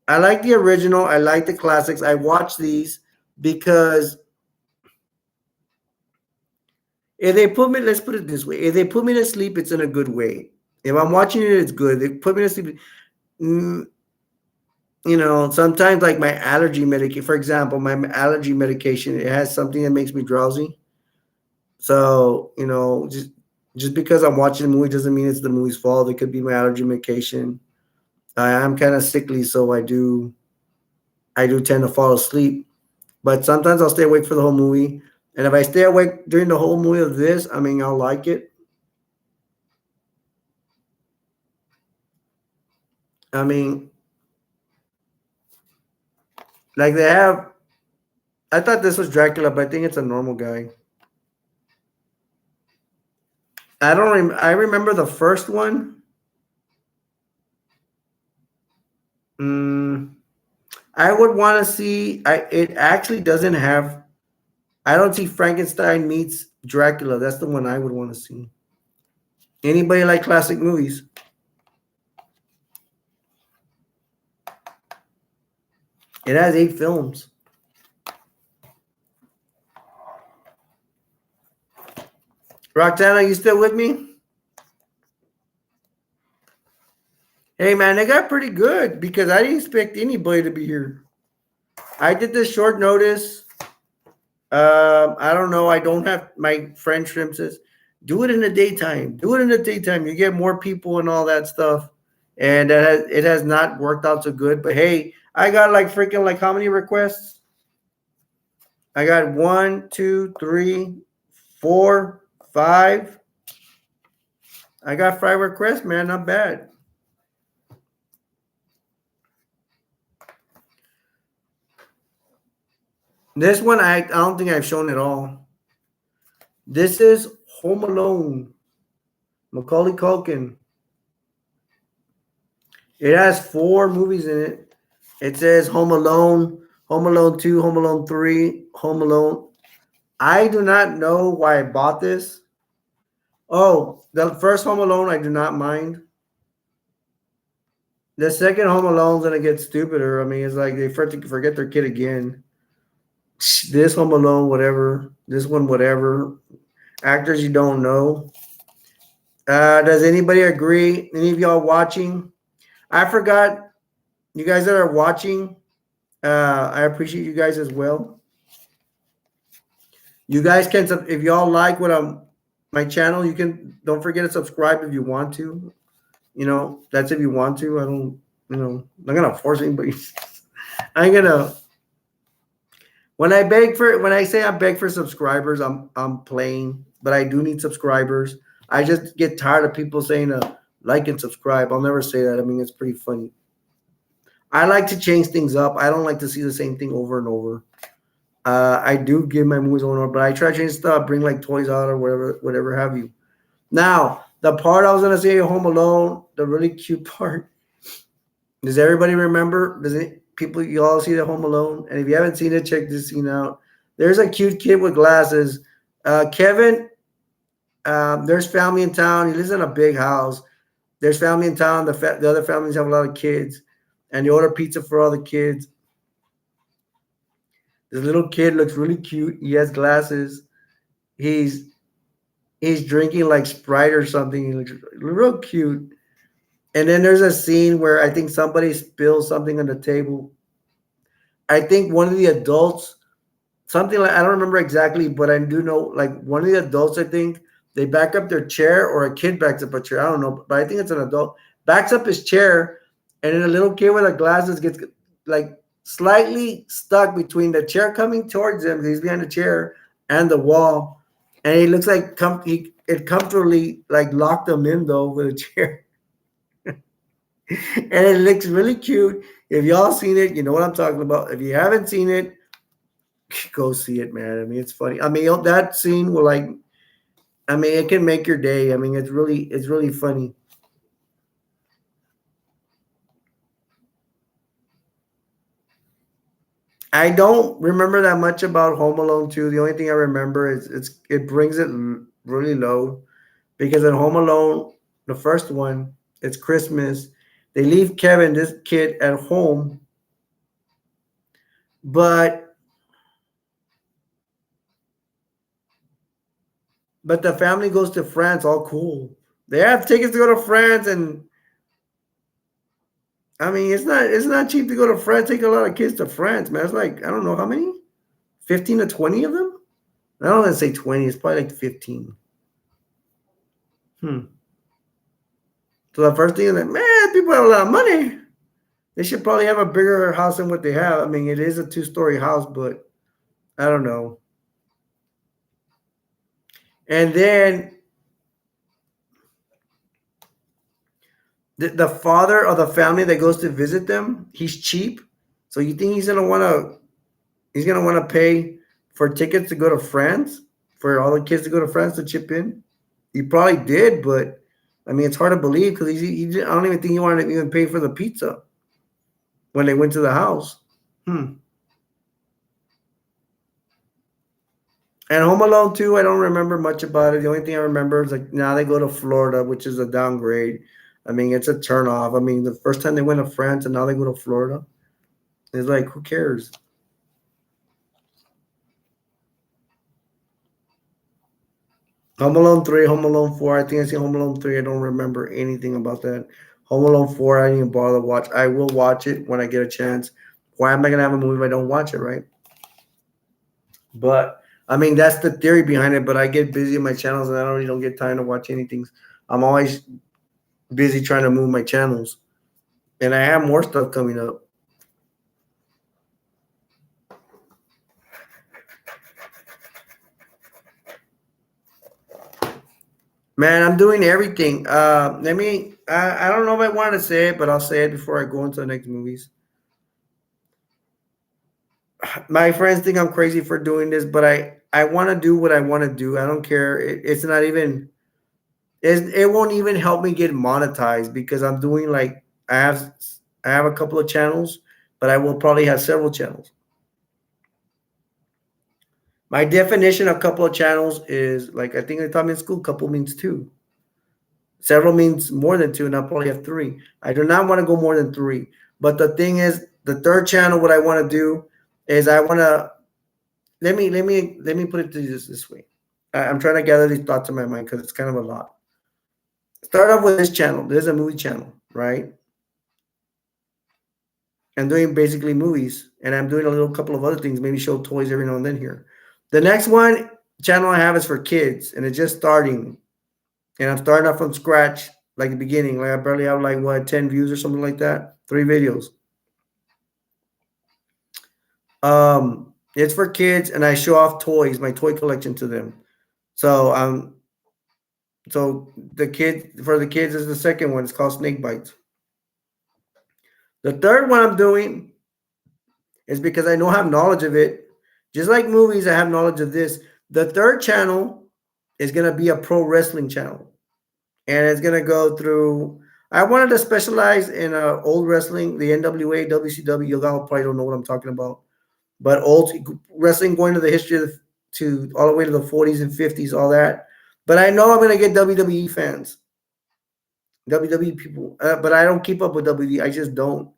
Speaker 1: I like the original. I like the classics. I watch these because if they put me, let's put it this way, if they put me to sleep, it's in a good way. If I'm watching it, it's good. They put me to sleep. Sometimes like my allergy medication, for example, my allergy medication, it has something that makes me drowsy. So, just because I'm watching a movie doesn't mean it's the movie's fault. It could be my allergy medication. I am kind of sickly, so I do tend to fall asleep. But sometimes I'll stay awake for the whole movie. And if I stay awake during the whole movie of this, I'll like it. Like they have, I thought this was Dracula, but I think it's a normal guy. I remember the first one. I would want to see. It actually doesn't have. I don't see Frankenstein meets Dracula. That's the one I would want to see. Anybody like classic movies? It has 8 films. Roxana, you still with me? Hey, man, they got pretty good because I didn't expect anybody to be here. I did this short notice. I don't know. I don't have my friend Shrimp says, Do it in the daytime. Do it in the daytime. You get more people and all that stuff. And it has not worked out so good. But hey, I got like freaking like how many requests? I got 1, 2, 3, 4, 5. I got 5 requests, man. Not bad. This one I don't think I've shown at all. This is Home Alone. Macaulay Culkin. It has 4 movies in it. It says Home Alone, Home Alone 2, Home Alone 3, Home Alone. I do not know why I bought this. Oh, the first Home Alone I do not mind. The second Home Alone's gonna get stupider. I mean, it's like they forget their kid again. This Home Alone, whatever. This one, whatever. Actors you don't know. Does anybody agree? Any of y'all watching? I forgot. You guys that are watching, I appreciate you guys as well. You guys can, if y'all like what my channel, you can, don't forget to subscribe if you want to. You know, that's if you want to. I don't, I'm not gonna force anybody. I'm gonna. When I say I beg for subscribers, I'm playing, but I do need subscribers. I just get tired of people saying like and subscribe. I'll never say that. I mean, it's pretty funny. I like to change things up. I don't like to see the same thing over and over. I do give my movies over and over, but I try to change stuff, bring like toys out or whatever have you. Now, the part I was gonna say, Home Alone, the really cute part. Does everybody remember? People, you all see the Home Alone? And if you haven't seen it, check this scene out. There's a cute kid with glasses. Kevin, there's family in town. He lives in a big house. There's family in town. The other families have a lot of kids, and they order pizza for all the kids. This little kid looks really cute. He has glasses. He's drinking like Sprite or something. He looks real cute. And then there's a scene where I think somebody spills something on the table. I think one of the adults, something like, I don't remember exactly, but I do know like one of the adults, I think they back up their chair, or a kid backs up a chair. I don't know, but I think it's an adult backs up his chair, and then a little kid with the glasses gets like slightly stuck between the chair coming towards him, he's behind the chair, and the wall, and he looks like it comfortably like locked him in though with a chair. And it looks really cute. If y'all seen it, you know what I'm talking about. If you haven't seen it, go see it, man. I mean, it's funny. I mean, that scene will like, I mean, it can make your day. I mean, it's really funny. I don't remember that much about Home Alone 2. The only thing I remember is it brings it really low, because in Home Alone, the first one, it's Christmas. They leave Kevin, this kid, at home, but the family goes to France, all cool. They have tickets to go to France, and I mean, it's not cheap to go to France. Take a lot of kids to France, man. It's like, I don't know how many, 15 to 20 of them. I don't want to say 20. It's probably like 15. So the first thing is like, man, people have a lot of money. They should probably have a bigger house than what they have. I mean, it is a 2-story house, but I don't know. And then the father of the family that goes to visit them, he's cheap. So you think he's gonna want to pay for tickets to go to France, for all the kids to go to France to chip in? He probably did, but I mean, it's hard to believe, because I don't even think he wanted to even pay for the pizza when they went to the house. And Home Alone 2, I don't remember much about it. The only thing I remember is like now they go to Florida, which is a downgrade. I mean, it's a turnoff. I mean, the first time they went to France and now they go to Florida. It's like, who cares? Home Alone 3, Home Alone 4. I think I see Home Alone 3. I don't remember anything about that. Home Alone 4, I didn't even bother to watch. I will watch it when I get a chance. Why am I going to have a movie if I don't watch it, right? But I mean, that's the theory behind it, but I get busy in my channels and I really don't get time to watch anything. I'm always busy trying to move my channels. And I have more stuff coming up. Man, I'm doing everything. I don't know if I want to say it, but I'll say it before I go into the next movies. My friends think I'm crazy for doing this, but I want to do what I want to do. I don't care. It's not even it won't even help me get monetized because I'm doing like I have a couple of channels, but I will probably have several channels. My definition of couple of channels is like I think they taught me in school. Couple means two. Several means more than two, and I'll probably have three. I do not want to go more than three. But the thing is, the third channel, what I want to do is I want to let me put it to you this way. I'm trying to gather these thoughts in my mind because it's kind of a lot. Start off with this channel. This is a movie channel, right? I'm doing basically movies, and I'm doing a little couple of other things, maybe show toys every now and then here. The next one channel I have is for kids, and it's just starting, and I'm starting off from scratch, like the beginning. Like I barely have like what 10 views or something like that, 3 videos. It's for kids, and I show off toys, my toy collection to them. So the kid for the kids is the second one. It's called Snake Bites. The third one I'm doing is because I don't have knowledge of it. Just like movies, I have knowledge of this. The third channel is gonna be a pro wrestling channel, and it's gonna go through. I wanted to specialize in old wrestling, the NWA, WCW. You all probably don't know what I'm talking about, but old wrestling going to the history of to all the way to the 40s and 50s, all that. But I know I'm gonna get WWE fans, WWE people, but I don't keep up with WWE. I just don't.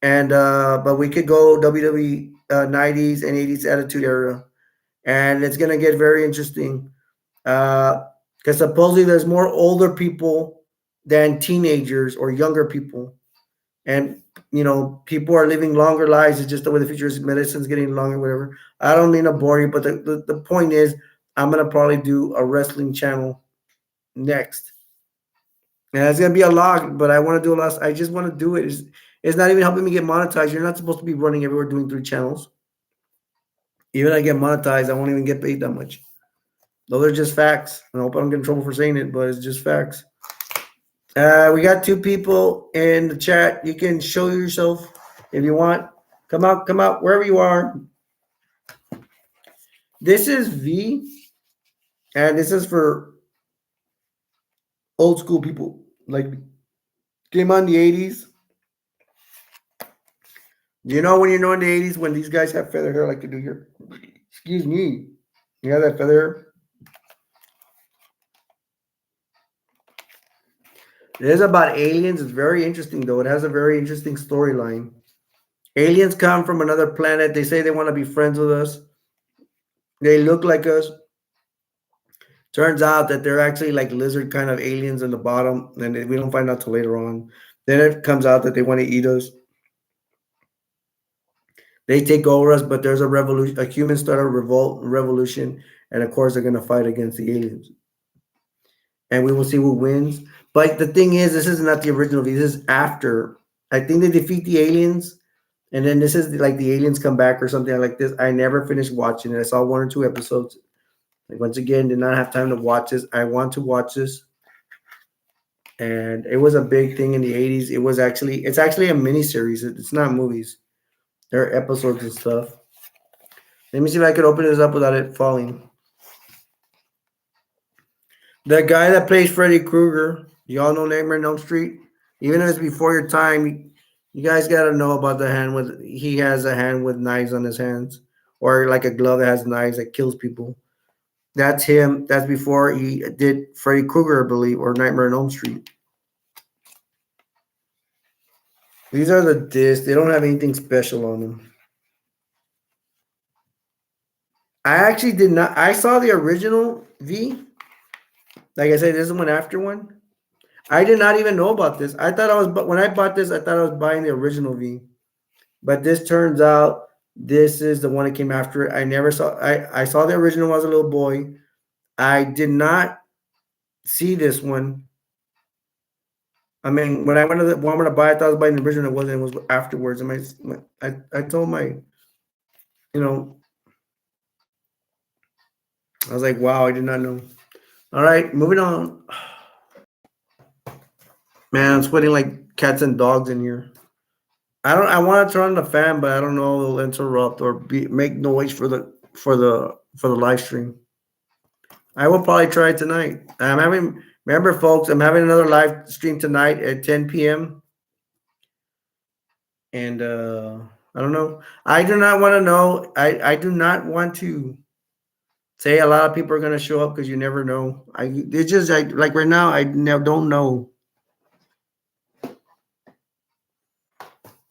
Speaker 1: And but we could go WWE 90s and 80s Attitude Era, and it's gonna get very interesting because supposedly there's more older people than teenagers or younger people, and people are living longer lives. It's just the way the future is. Medicine's getting longer, whatever. I don't mean to bore you, but the point is, I'm gonna probably do a wrestling channel next, and it's gonna be a lot. But I want to do a lot. I just want to do it. It's not even helping me get monetized. You're not supposed to be running everywhere doing 3 channels. Even if I get monetized, I won't even get paid that much. Those are just facts. I hope I don't get in trouble for saying it, but it's just facts. We got 2 people in the chat. You can show yourself if you want. Come out, wherever you are. This is V, and this is for old school people. Like, came on the 80s. You know when in the 80s when these guys have feather hair like they do here? Excuse me. You have that feather hair? It is about aliens. It's very interesting, though. It has a very interesting storyline. Aliens come from another planet. They say they want to be friends with us. They look like us. Turns out that they're actually like lizard kind of aliens in the bottom, and we don't find out till later on. Then it comes out that they want to eat us. They take over us, but there's a revolution. A human start a revolution, and of course they're going to fight against the aliens, and we will see who wins. But the thing is, this is not the original. This is after. I think they defeat the aliens, and then this is like the aliens come back or something like this. I never finished watching it. I saw 1 or 2 episodes. Like, once again, did not have time to watch this. I want to watch this, and it was a big thing in the 80s. It's actually a mini series. It's not movies. There are episodes and stuff. Let me see if I could open this up without it falling. The guy that plays Freddy Krueger, y'all know Nightmare on Elm Street? Even if it's before your time, you guys got to know about the hand with, he has a hand with knives on his hands, or like a glove that has knives that kills people. That's him. That's before he did Freddy Krueger, I believe, or Nightmare on Elm Street. These are the discs. They don't have anything special on them. I actually did not. I saw the original V. Like I said, this is one after one. I did not even know about this. But when I bought this, I thought I was buying the original V. But this turns out This is the one that came after it. I never saw. I saw the original when I was a little boy. I did not see this one. I mean, when I went to the Walmart to buy, I thought I was buying the original. It wasn't. It was afterwards. And I told my, you know, I was like, wow, I did not know. All right, moving on. Man, I'm sweating like cats and dogs in here. I don't. I want to turn on the fan, but I don't know. It'll interrupt or make noise for the live stream. I will probably try it tonight. I'm having. Remember, folks, I'm having another live stream tonight at 10 p.m. And I don't know. I do not want to know. I do not want to say a lot of people are going to show up because you never know. It's just like right now. I don't know.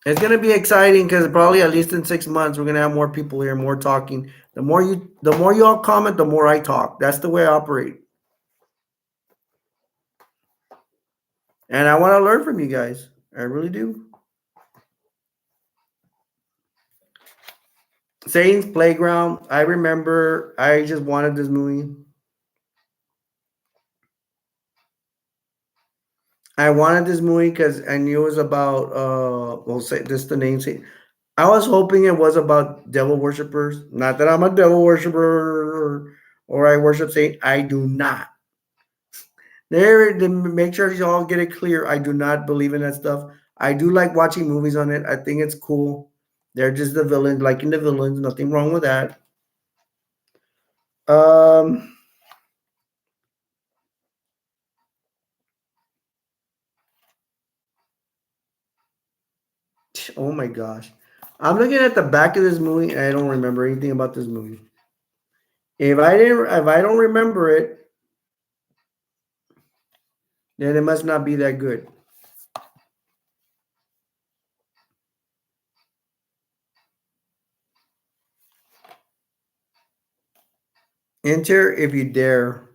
Speaker 1: It's gonna be exciting because probably at least in 6 months we're gonna have more people here, more talking. The more you all comment, the more I talk. That's the way I operate, and I want to learn from you guys. I really do. Satan's Playground. I remember. I just wanted this movie. I wanted this movie because I knew it was about. Well, say this the name. Say, I was hoping it was about devil worshippers. Not that I'm a devil worshiper or I worship Satan. I do not. There, to make sure you all get it clear, I do not believe in that stuff. I do like watching movies on it. I think it's cool. They're just the villains, liking the villains. Nothing wrong with that. Um. Oh my gosh, I'm looking at the back of this movie, and I don't remember anything about this movie. If I don't remember it, then it must not be that good. Enter if you dare.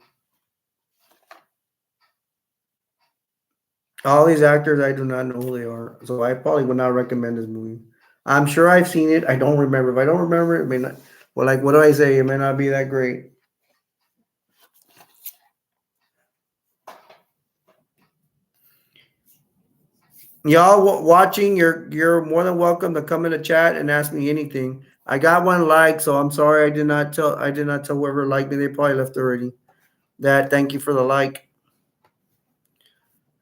Speaker 1: All these actors, I do not know who they are, so I probably would not recommend this movie. I'm sure I've seen it. I don't remember. If I don't remember it, may not. Well, like, what do I say? It may not be that great. Y'all watching, you're more than welcome to come in the chat and ask me anything. I got one like, so I'm sorry I did not tell whoever liked me. They probably left already. That thank you for the like.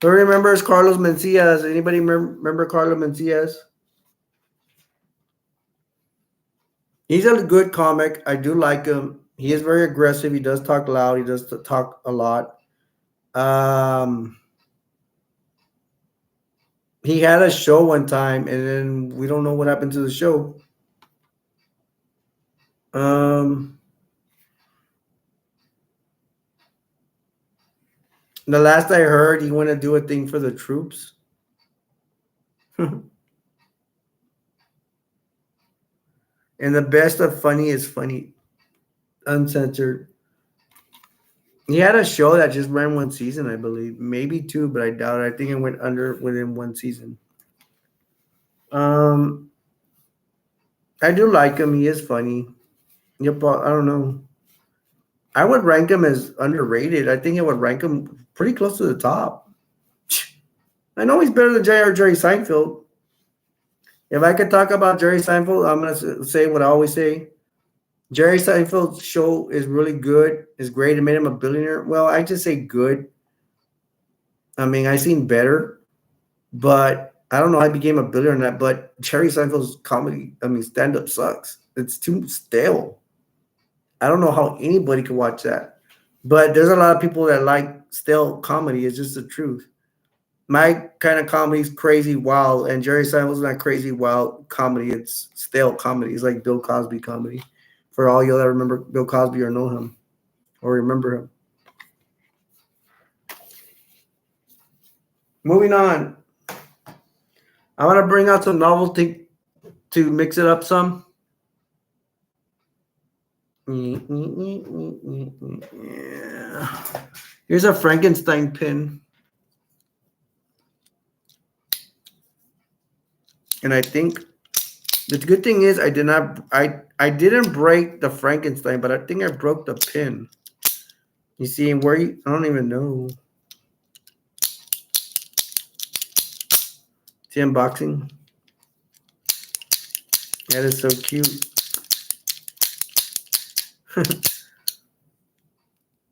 Speaker 1: Who remembers Carlos Mencias? Anybody remember Carlos Mencias? He's a good comic. I do like him. He is very aggressive. He does talk loud. He does talk a lot. Um, he had a show one time, and then we don't know what happened to the show. Um, the last I heard, he went to do a thing for the troops. And the best of funny is funny, uncensored. He had a show that just ran one season, I believe, maybe two, but I doubt it. I think it went under within one season. Um, I do like him. He is funny. Yep, I don't know. I would rank him as underrated. I think I would rank him pretty close to the top. I know he's better than Jerry Seinfeld. If I could talk about Jerry Seinfeld, I'm gonna say what I always say. Jerry Seinfeld's show is really good. It's great. It made him a billionaire. Well, I just say good. I mean, I seen better, but I don't know. I became a billionaire, but Jerry Seinfeld's comedy, I mean, stand up sucks. It's too stale. I don't know how anybody could watch that. But there's a lot of people that like stale comedy. It's just the truth. My kind of comedy is crazy wild, and Jerry Seinfeld's not crazy wild comedy. It's stale comedy. It's like Bill Cosby comedy. For all you that remember Bill Cosby or know him or remember him. Moving on. I want to bring out some novelty to mix it up some. Yeah. Here's a Frankenstein pin. And I think The good thing is I didn't break the Frankenstein, but I think I broke the pin. You see where I don't even know. See unboxing? That is so cute.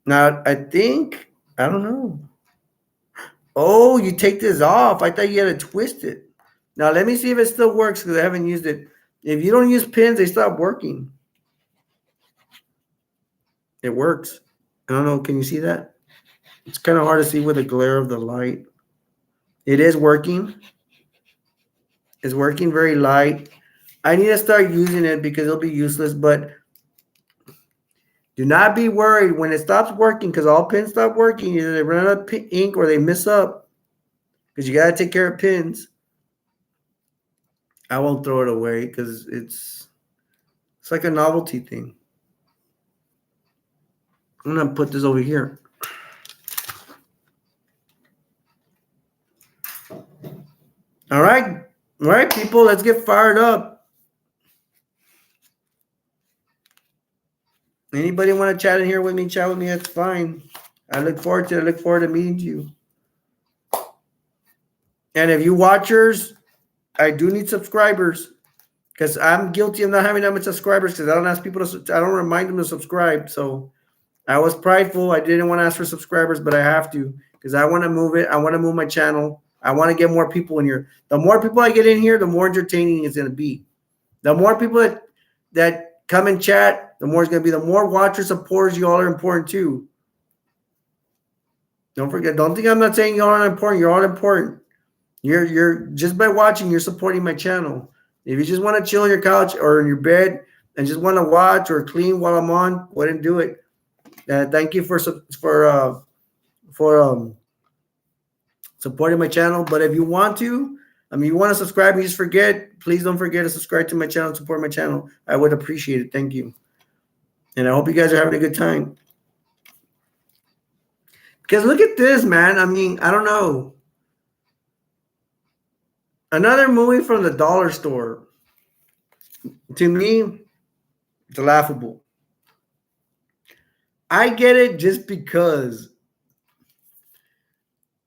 Speaker 1: Now I think I don't know. Oh, you take this off. I thought you had to twist it. Now let me see if it still works because I haven't used it. If you don't use pins, they stop working. It works. I don't know. Can you see that? It's kind of hard to see with the glare of the light. It is working. It's working very light. I need to start using it because it'll be useless, but do not be worried when it stops working because all pins stop working. Either they run out of ink or they miss up because you got to take care of pins. I won't throw it away because it's like a novelty thing. I'm going to put this over here. All right, people, let's get fired up. Anybody want to chat in here with me? Chat with me. That's fine. I look forward to meeting you. And if you watchers, I do need subscribers because I'm guilty of not having that much subscribers because I don't ask people I don't remind them to subscribe. So I was prideful. I didn't want to ask for subscribers, but I have to because I want to move it. I want to move my channel. I want to get more people in here. The more people I get in here, the more entertaining it's going to be. The more people that come and chat, the more it's going to be. The more watchers, supporters, you all are important too. Don't forget. Don't think I'm not saying y'all aren't important. You're all important. You're just by watching, you're supporting my channel. If you just want to chill on your couch or in your bed and just want to watch or clean while I'm on, go ahead and do it. Thank you for supporting my channel. But if you want to, you want to subscribe and you just forget, please don't forget to subscribe to my channel and support my channel. I would appreciate it. Thank you. And I hope you guys are having a good time. Because look at this, man. I don't know. Another movie from the dollar store. To me, it's laughable. I get it just because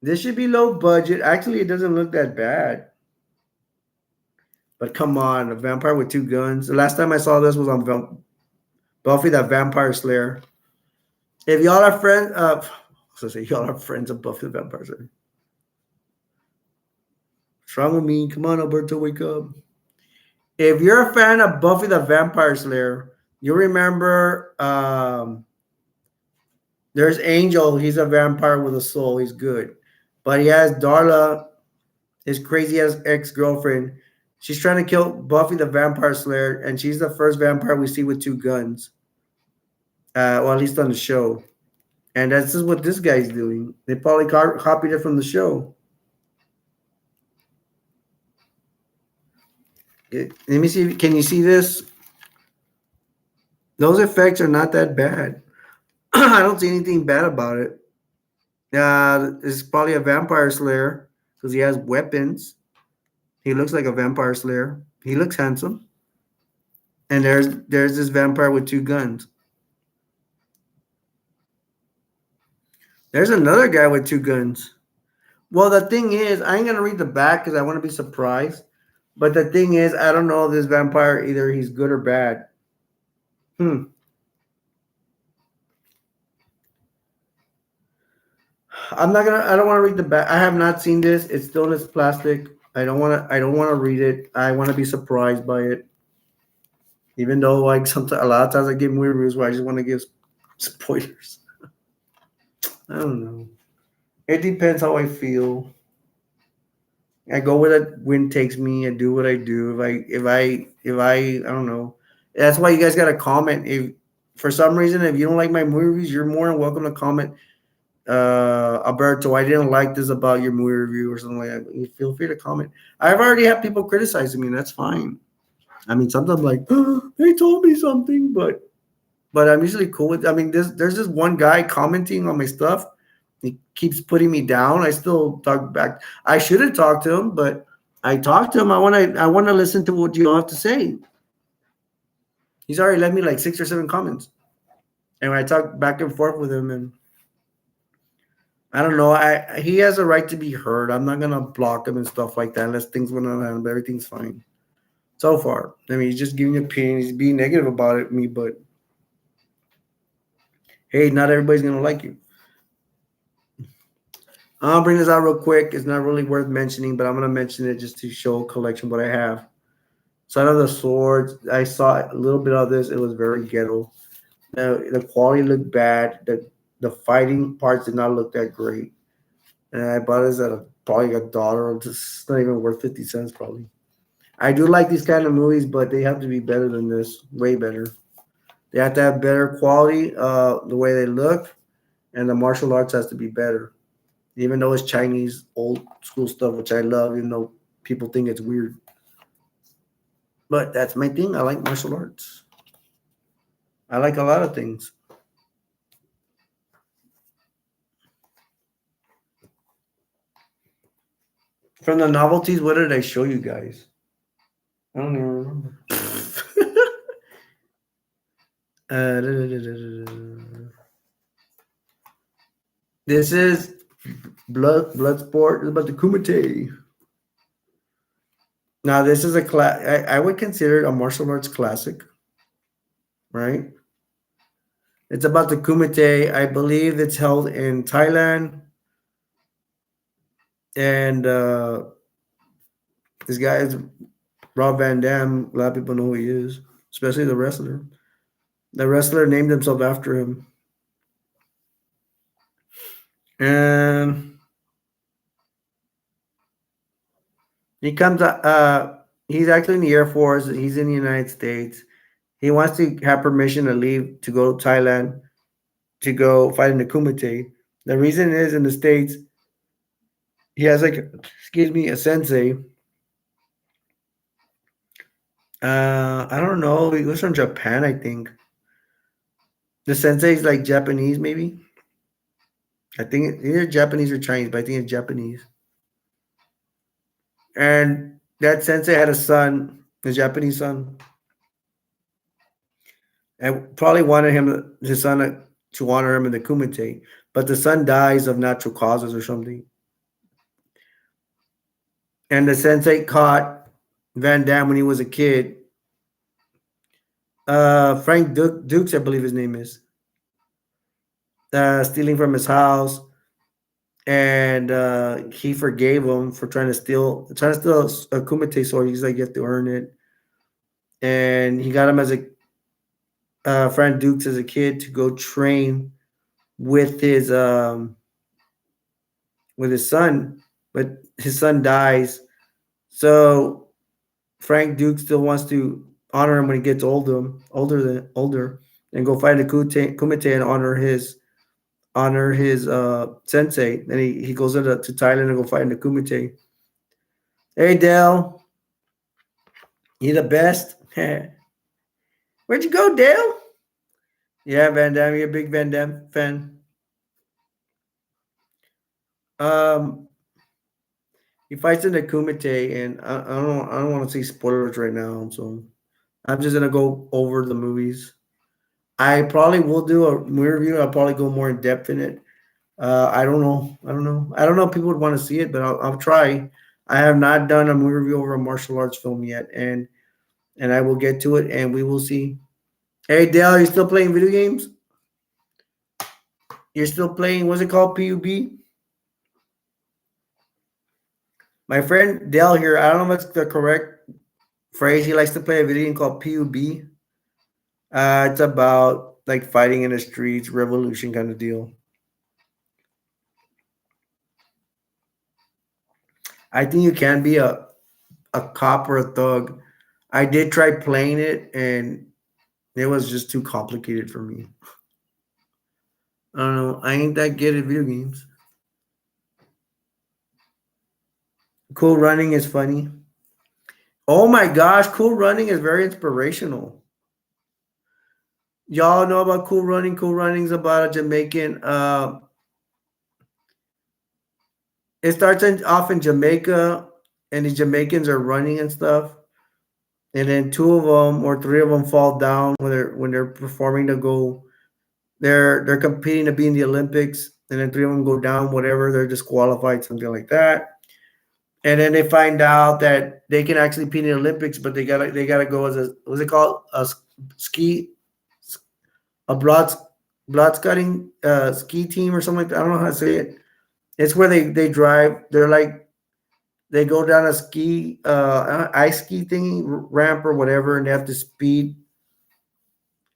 Speaker 1: this should be low budget. Actually, it doesn't look that bad. But come on, a vampire with two guns. The last time I saw this was on Buffy the Vampire Slayer. If y'all are friends, y'all are friends of Buffy the Vampire Slayer. What's wrong with me? Come on, Alberto, wake up. If you're a fan of Buffy the Vampire Slayer, you remember there's Angel. He's a vampire with a soul. He's good. But he has Darla, his crazy-ass ex-girlfriend. She's trying to kill Buffy the Vampire Slayer, and she's the first vampire we see with two guns. Well, at least on the show. And that's just what this guy's doing. They probably copied it from the show. Let me see. Can you see this? Those effects are not that bad. I don't see anything bad about it. It's probably a vampire slayer because he has weapons. He looks like a vampire slayer. He looks handsome. And there's this vampire with two guns. There's another guy with two guns. Well, the thing is, I ain't going to read the back because I want to be surprised. But the thing is, I don't know if this vampire, either he's good or bad. I don't want to read the back. I have not seen this. It's still in this plastic. I don't want to read it. I want to be surprised by it. Even though a lot of times I give movie reviews where I just want to give spoilers. I don't know. It depends how I feel. I go where the wind takes me. I do what I do. If I don't know. That's why you guys got to comment. If for some reason, if you don't like my movie reviews, you're more than welcome to comment. Alberto, I didn't like this about your movie review or something like that. You feel free to comment. I've already had people criticizing me, and that's fine. Sometimes I'm like, oh, they told me something, but I'm usually cool with. There's this one guy commenting on my stuff. He keeps putting me down. I still talk back. I should have talked to him, but I talked to him. I want to listen to what you all have to say. He's already left me like 6 or 7 comments, and I talk back and forth with him, and I don't know. I He has a right to be heard. I'm not gonna block him and stuff like that unless things went on and everything's fine so far. I mean, he's just giving an opinion. He's being negative about it, me, but hey, not everybody's gonna like you. I'll bring this out real quick. It's not really worth mentioning, but I'm gonna mention it just to show a collection what I have. Son of the Swords. I saw a little bit of this. It was very ghetto. The quality looked bad. The fighting parts did not look that great. And I bought this at probably $1. It's not even worth 50 cents probably. I do like these kind of movies, but they have to be better than this. Way better. They have to have better quality, the way they look, and the martial arts has to be better. Even though it's Chinese old school stuff, which I love, even though people think it's weird. But that's my thing. I like martial arts. I like a lot of things. From the novelties, what did I show you guys? I don't even remember. Da, da, da, da, da. This is Bloodsport. It's about the Kumite. Now, this is a class. I would consider it a martial arts classic, right? It's about the Kumite. I believe it's held in Thailand, and this guy is Rob Van Dam. A lot of people know who he is, especially the wrestler. The wrestler named himself after him, and he comes. He's actually in the Air Force. He's in the United States. He wants to have permission to leave to go to Thailand to go fight in the Kumite. The reason is in the States, he has like, excuse me, a sensei. I don't know. He was from Japan, I think. The sensei is like Japanese, maybe. I think either Japanese or Chinese, but I think it's Japanese. And that sensei had a son, a Japanese son, and probably wanted his son, to honor him in the Kumite. But the son dies of natural causes or something. And the sensei caught Van Damme when he was a kid. Frank Dukes, I believe his name is, stealing from his house, and he forgave him for trying to steal a Kumite sword. He's like, you have to earn it, and he got him as a Frank Dukes as a kid to go train with his son, but his son dies. So Frank Duke still wants to honor him when he gets older, and go fight the Kumite and honor his sensei. Then he goes to Thailand and go fight in the Kumite. Hey Dale, you the best. Where'd you go, Dale? Yeah, Van Damme, you're a big Van Damme fan. Um, he fights in the Kumite, and I don't want to see spoilers right now, so I'm just gonna go over the movies. I probably will do a movie review. I'll probably go more in depth in it. I don't know. I don't know. I don't know if people would want to see it, but I'll try. I have not done a movie review over a martial arts film yet, and I will get to it, and we will see. Hey Dale, are you still playing video games? You're still playing? What's it called? PUB. My friend Dale here. I don't know if that's the correct phrase. He likes to play a video game called PUB. It's about like fighting in the streets, revolution kind of deal. I think you can be a cop or a thug. I did try playing it, and it was just too complicated for me. I don't know. I ain't that good at video games. Cool Running is funny. Oh my gosh, Cool Running is very inspirational. Y'all know about Cool Running? Cool Running's about a Jamaican. It starts off in Jamaica, and the Jamaicans are running and stuff, and then two of them or three of them fall down when they're performing to go. They're competing to be in the Olympics, and then three of them go down. Whatever, they're disqualified, something like that. And then they find out that they can actually compete in the Olympics, but they gotta go as a what's it called, ski a blood cutting ski team or something like that. I don't know how to say it. It's where they drive. They're like they go down a ski ice ski thingy ramp or whatever, and they have to speed.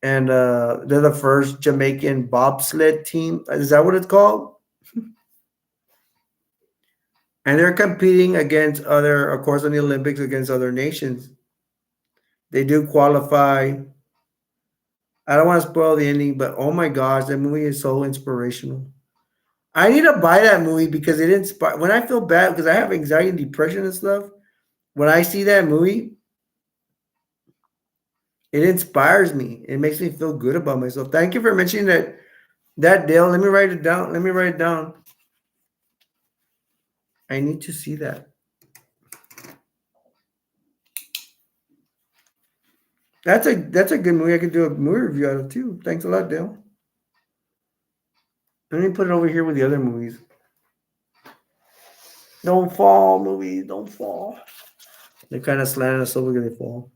Speaker 1: And they're the first Jamaican bobsled team. Is that what it's called? And they're competing against other, of course, in the Olympics against other nations. They do qualify. I don't want to spoil the ending, but oh my gosh, that movie is so inspirational. I need to buy that movie because it inspires. When I feel bad because I have anxiety and depression and stuff, when I see that movie, it inspires me. It makes me feel good about myself. Thank you for mentioning that Dale. Let me write it down. Let me write it down. I need to see that. That's a good movie. I could do a movie review out of too. Thanks a lot, Dale. Let me put it over here with the other movies. Don't fall, movies. Don't fall. They kind of slanted us over because they fall.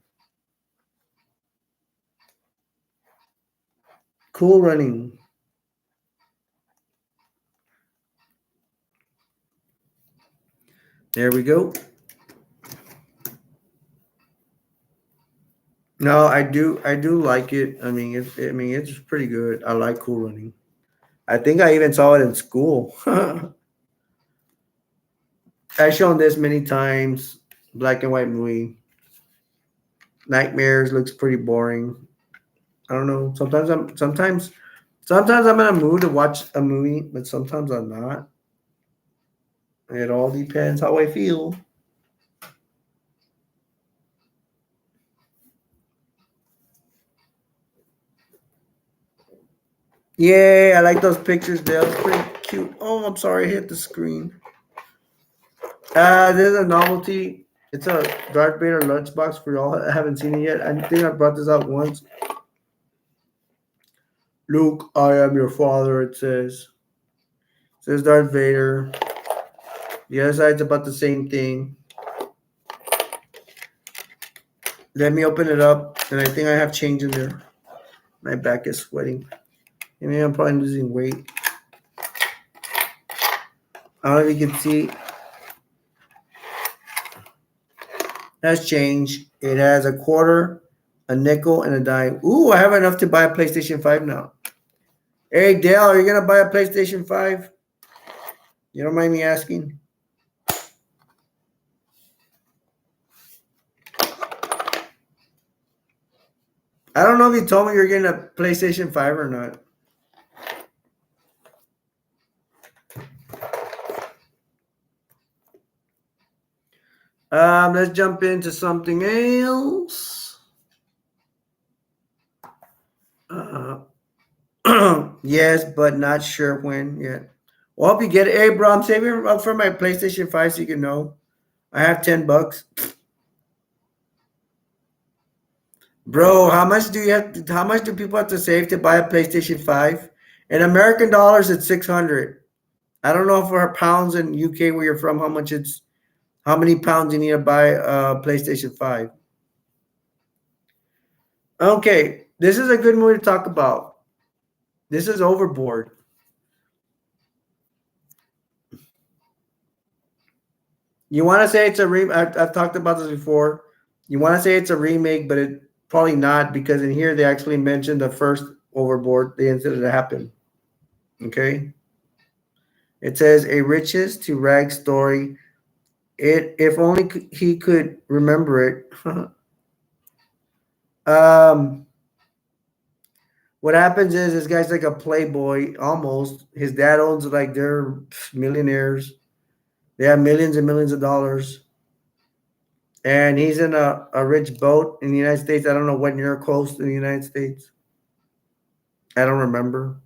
Speaker 1: Cool Running. There we go. No, I do like it. I mean, it's pretty good. I like Cool Running. I think I even saw it in school. I've shown this many times. Black and white movie. Nightmares looks pretty boring. I don't know. Sometimes I'm in a mood to watch a movie, but sometimes I'm not. It all depends how I feel. Yay, I like those pictures, Dale. It's pretty cute. Oh, I'm sorry, I hit the screen. This is a novelty. It's a Darth Vader lunchbox for y'all. I haven't seen it yet. I think I brought this out once. Luke, I am your father, it says. It says Darth Vader. The other side's about the same thing. Let me open it up, and I think I have change in there. My back is sweating. Maybe I'm probably losing weight. I don't know if you can see. Has changed. It has a quarter, a nickel, and a dime. Ooh, I have enough to buy a PlayStation 5 now. Hey, Dale, are you going to buy a PlayStation 5? You don't mind me asking? I don't know if you told me you're getting a PlayStation 5 or not. Let's jump into something else. Yes, but not sure when yet. Well, I hope you get it. Hey, bro, I'm saving up for my PlayStation 5 so you can know. I have $10. Bro, how much do people have to save to buy a PlayStation 5? In American dollars, it's 600. I don't know for pounds in UK where you're from, how many pounds you need to buy a PlayStation 5. Okay, this is a good movie to talk about. This is Overboard. You want to say it's a remake? I've talked about this before. You want to say it's a remake, but it probably not because in here they actually mentioned the first Overboard, the incident that happened. Okay, it says a riches to rags story. It if only he could remember it. um, what happens is this guy's like a playboy almost. His dad owns like they're millionaires. They have millions and millions of dollars. And he's in a rich boat in the United States. I don't know what near coast in the United States. I don't remember.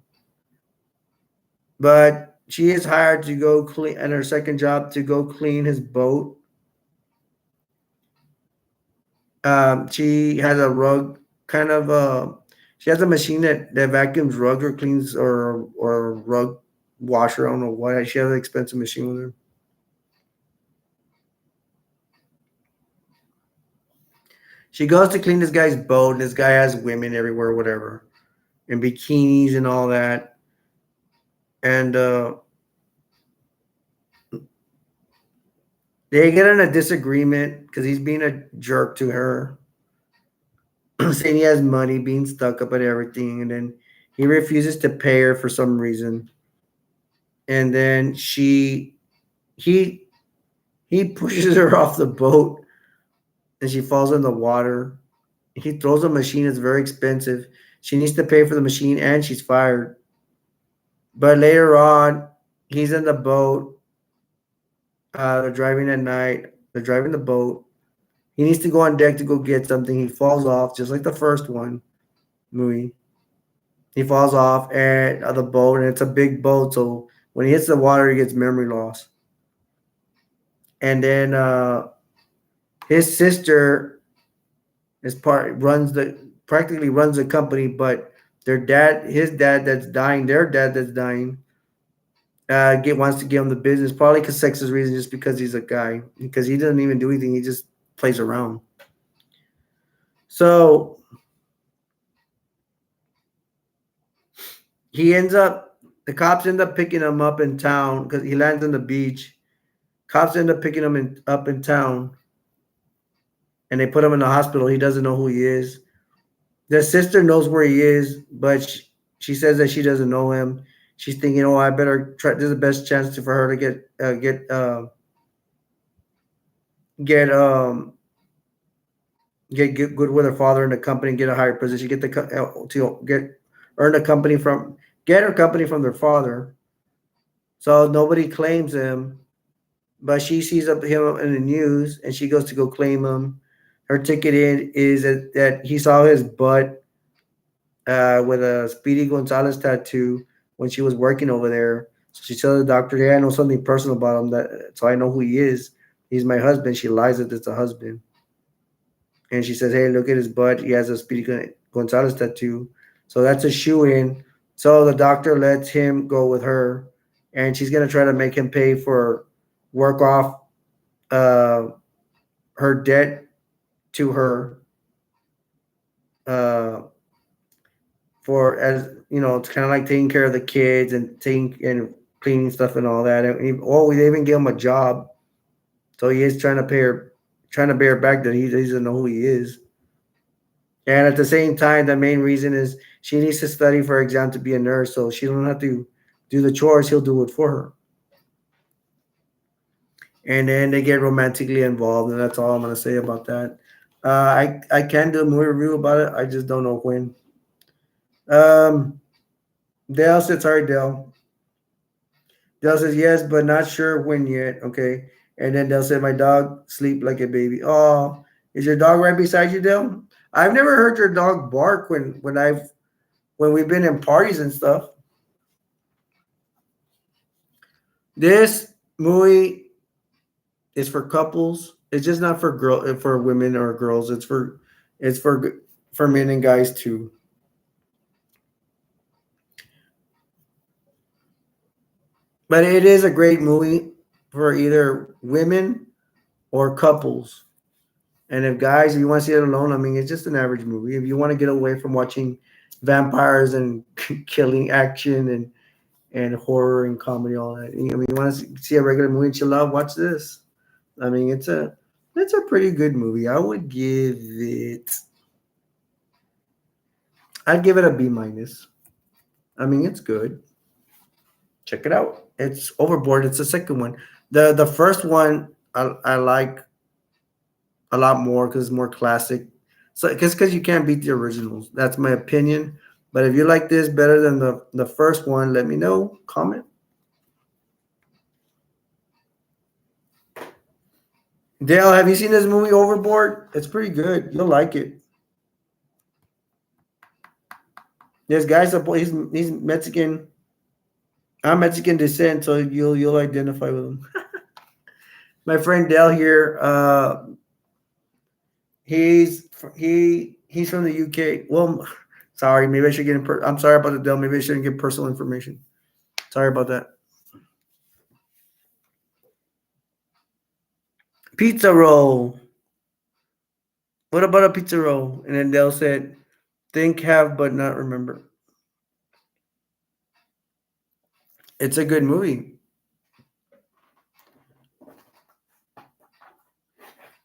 Speaker 1: But she is hired to go clean and her second job to go clean his boat. She has a rug kind of she has a machine that vacuums rugs or cleans or rug washer. I don't know what. She has an expensive machine with her. She goes to clean this guy's boat, and this guy has women everywhere, whatever, in bikinis and all that. And they get in a disagreement because he's being a jerk to her, saying he has money, being stuck up at everything, and then he refuses to pay her for some reason. And then he he pushes her off the boat, and she falls in the water. He throws a machine that's very expensive. She needs to pay for the machine, and she's fired. But later on, he's in the boat. They're driving at night. They're driving the boat. He needs to go on deck to go get something. He falls off, just like the first one movie. He falls off at the boat, and it's a big boat. So when he hits the water, he gets memory loss. And then his sister is part runs the practically runs the company, but his dad that's dying, their dad that's dying, get wants to give him the business, probably because sexist reasons, just because he's a guy, because he doesn't even do anything, he just plays around. So he ends up, the cops end up picking him up in town because he lands on the beach. Cops end up picking him up in town, and they put him in the hospital. He doesn't know who he is. The sister knows where he is, but she says that she doesn't know him. She's thinking, "Oh, I better try. This is the best chance for her to get good with her father in the company, get a higher position, get to get earn a company from get her company from their father." So nobody claims him, but she sees up him in the news, and she goes to go claim him. Her ticket in is that he saw his butt with a Speedy Gonzalez tattoo when she was working over there. So she tells the doctor, "Hey, I know something personal about him, so I know who he is. He's my husband." She lies that it's a husband, and she says, "Hey, look at his butt. He has a Speedy Gonzalez tattoo." So that's a shoe in. So the doctor lets him go with her, and she's gonna try to make him pay for work off uh, her debt to her, uh, for, as you know, it's kind of like taking care of the kids and taking and cleaning stuff and all that. We even give him a job, so he is trying to pay her back that he doesn't know who he is. And at the same time, the main reason is she needs to study for exam to be a nurse, so she don't have to do the chores. He'll do it for her. And then they get romantically involved, and that's all I'm gonna say about that. I can do a movie review about it. I just don't know when. Um, Dale says, "Sorry, Dale." Dale says, "Yes, but not sure when yet." Okay. And then Dale said, "My dog sleep like a baby." Oh, is your dog right beside you, Dale? I've never heard your dog bark when we've been in parties and stuff. This movie is for couples. It's just not for women or girls. It's for men and guys too. But it is a great movie for either women or couples. And if you want to see it alone, I mean, it's just an average movie. If you want to get away from watching vampires and killing action and horror and comedy, all that. I mean, you want to see a regular movie and chill out, watch this. I mean, it's a pretty good movie. I'd give it a B minus. I mean, it's good. Check it out. It's Overboard. It's the second one. The first one I like a lot more because it's more classic. So because you can't beat the originals. That's my opinion. But if you like this better than the first one, let me know. Comment. Dale, have you seen this movie Overboard? It's pretty good. You'll like it. This guy's he's Mexican. I'm Mexican descent, so you'll identify with him. My friend Dale here, He's from the UK. Well, sorry, maybe I should get. I'm sorry about the Dell. Maybe I shouldn't give personal information. Sorry about that. Pizza roll. What about a pizza roll? And then Dell said, "Think, have, but not remember." It's a good movie.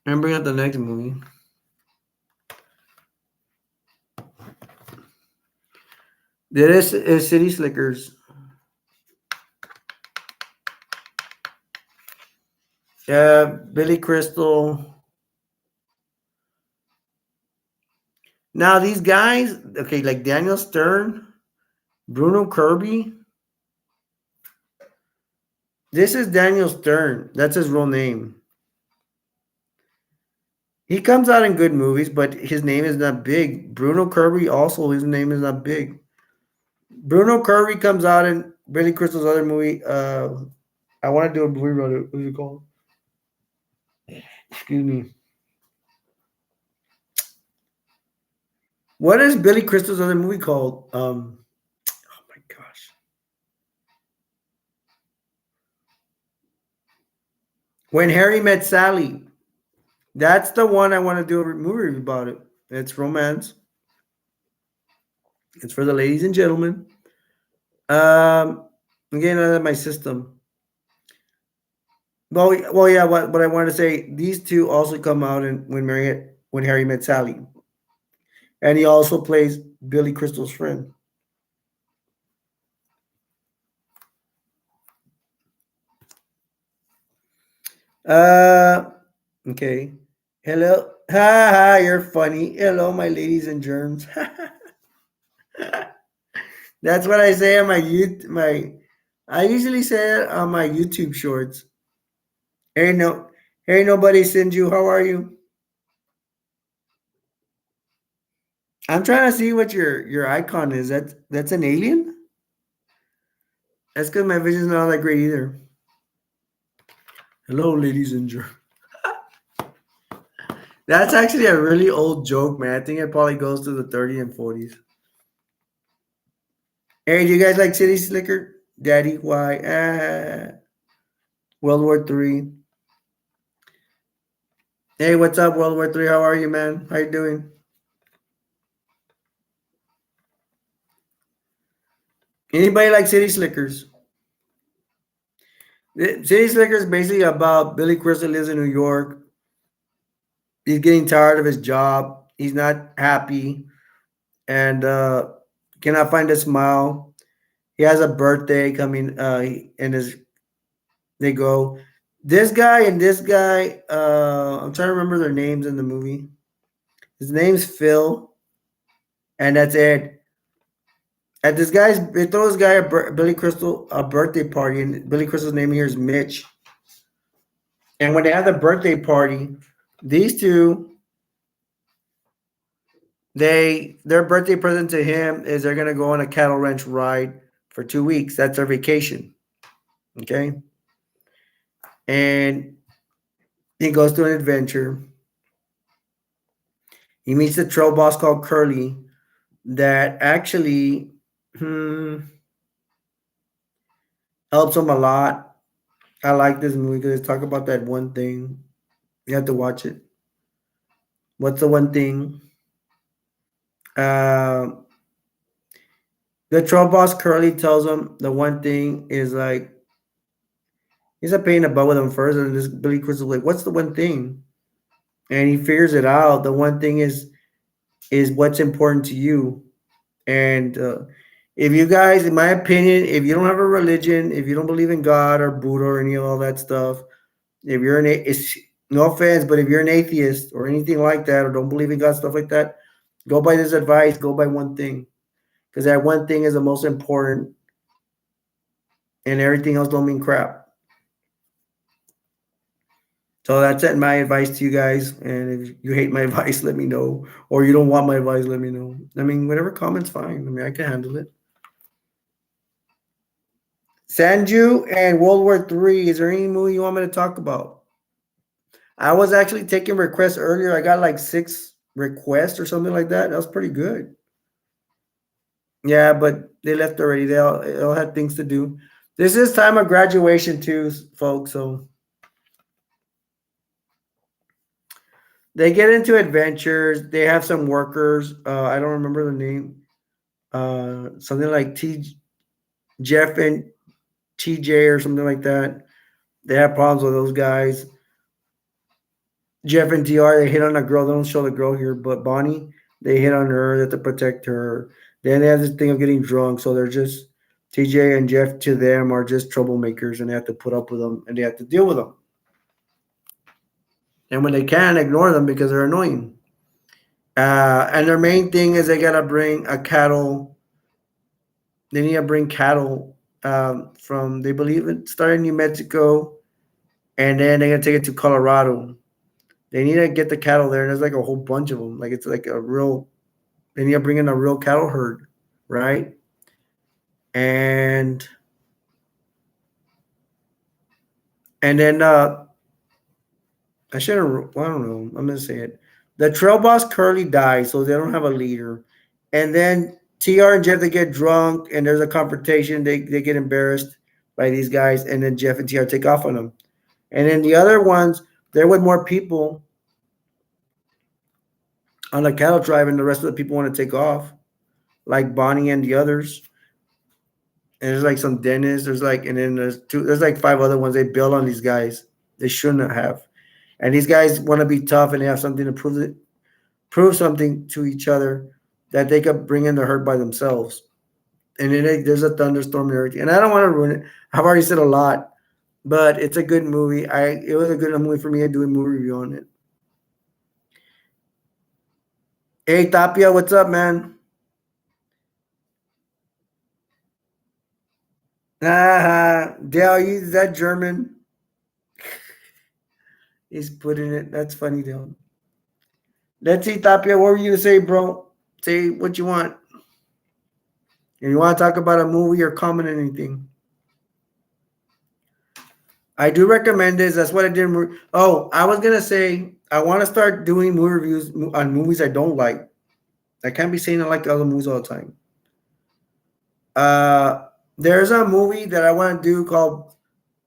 Speaker 1: And bring out the next movie. There is City Slickers. Billy Crystal. Now these guys, okay, like Daniel Stern, Bruno Kirby. This is Daniel Stern. That's his real name. He comes out in good movies, but his name is not big. Bruno Kirby also, his name is not big. Bruno Kirby comes out in Billy Crystal's other movie. I want to do a movie about it. What's it called? Excuse me. What is Billy Crystal's other movie called? Oh my gosh. When Harry Met Sally. That's the one I want to do a movie review about it. It's romance. It's for the ladies and gentlemen. I'm getting out of my system. Well, yeah. What I wanted to say, these two also come out in when Harry Met Sally, and he also plays Billy Crystal's friend. Uh, okay. Hello, ha ha. You're funny. Hello, my ladies and germs. That's what I say on my youth. I usually say it on my YouTube shorts. Hey, no, hey, nobody send you. How are you? I'm trying to see what your icon is. That's an alien. That's because my vision's not that great either. Hello, ladies and germs. That's actually a really old joke, man. I think it probably goes to the 30s and 40s. Hey, do you guys like City Slicker? Daddy, why? World War Three. Hey, what's up, World War Three? How are you, man? How you doing? Anybody like City Slickers? City Slickers is basically about Billy Crystal lives in New York. He's getting tired of his job. He's not happy and cannot find a smile. He has a birthday coming, and they go. This guy and this guy, I'm trying to remember their names in the movie. His name's Phil, and that's it. At this guy's, they throw this guy Billy Crystal a birthday party, and Billy Crystal's name here is Mitch. And when they have the birthday party, these two, their birthday present to him is they're gonna go on a cattle ranch ride for 2 weeks. That's their vacation. Okay, and he goes to an adventure. He meets a trail boss called Curly that actually hmm, helps him a lot. I like this movie because they talk about that one thing. You have to watch it. What's the one thing? Uh, the trail boss Curly tells him the one thing is like he's not paying a butt with him first, and this Billy Crystal like, "What's the one thing?" And he figures it out. The one thing is what's important to you. And if you guys, in my opinion, if you don't have a religion, if you don't believe in God or Buddha or any of all that stuff, if you're it's no offense, but if you're an atheist or anything like that, or don't believe in God, stuff like that, go by this advice. Go by one thing, because that one thing is the most important, and everything else don't mean crap. So that's it, my advice to you guys. And if you hate my advice, let me know. Or you don't want my advice, let me know. I mean, whatever comment's fine. I mean, I can handle it. Sanju and World War Three. Is there any movie you want me to talk about? I was actually taking requests earlier. I got like 6 requests or something like that. That was pretty good. Yeah, but they left already. They all had things to do. This is time of graduation too, folks. So they get into adventures. They have some workers. I don't remember the name. Something like Jeff and TJ or something like that. They have problems with those guys. Jeff and TR, they hit on a girl. They don't show the girl here, but Bonnie, they hit on her. They have to protect her. Then they have this thing of getting drunk. So they're just TJ and Jeff to them are just troublemakers, and they have to put up with them and they have to deal with them. And when they can, ignore them because they're annoying. And their main thing is they gotta bring a cattle. They need to bring cattle from they believe it started in New Mexico, and then they're gonna take it to Colorado. They need to get the cattle there, and there's like a whole bunch of them. Like it's like a real. They need to bring in a real cattle herd, right? And then I should have. Well, I don't know. I'm gonna say it. The trail boss Curly dies, so they don't have a leader. And then TR and Jeff they get drunk, and there's a confrontation. They get embarrassed by these guys, and then Jeff and TR take off on them. And then the other ones, they're with more people on the cattle drive, and the rest of the people want to take off, like Bonnie and the others. And there's like some dentists. There's like, and then there's two. There's like 5 other ones. They bail on these guys. They shouldn't have. And these guys want to be tough, and they have something to prove something to each other that they could bring in the herd by themselves. And then there's a thunderstorm and everything. And I don't want to ruin it. I've already said a lot, but it's a good movie. It was a good movie for me to do a movie review on it. Hey Tapia, what's up, man? Dale, is that German? He's putting it. That's funny, Dale. Let's see, Tapia. What were you gonna say, bro? Say what you want. If you want to talk about a movie or comment on anything, I do recommend this. That's what I did. Oh, I was gonna say I want to start doing movie reviews on movies I don't like. I can't be saying I like other movies all the time. There's a movie that I want to do called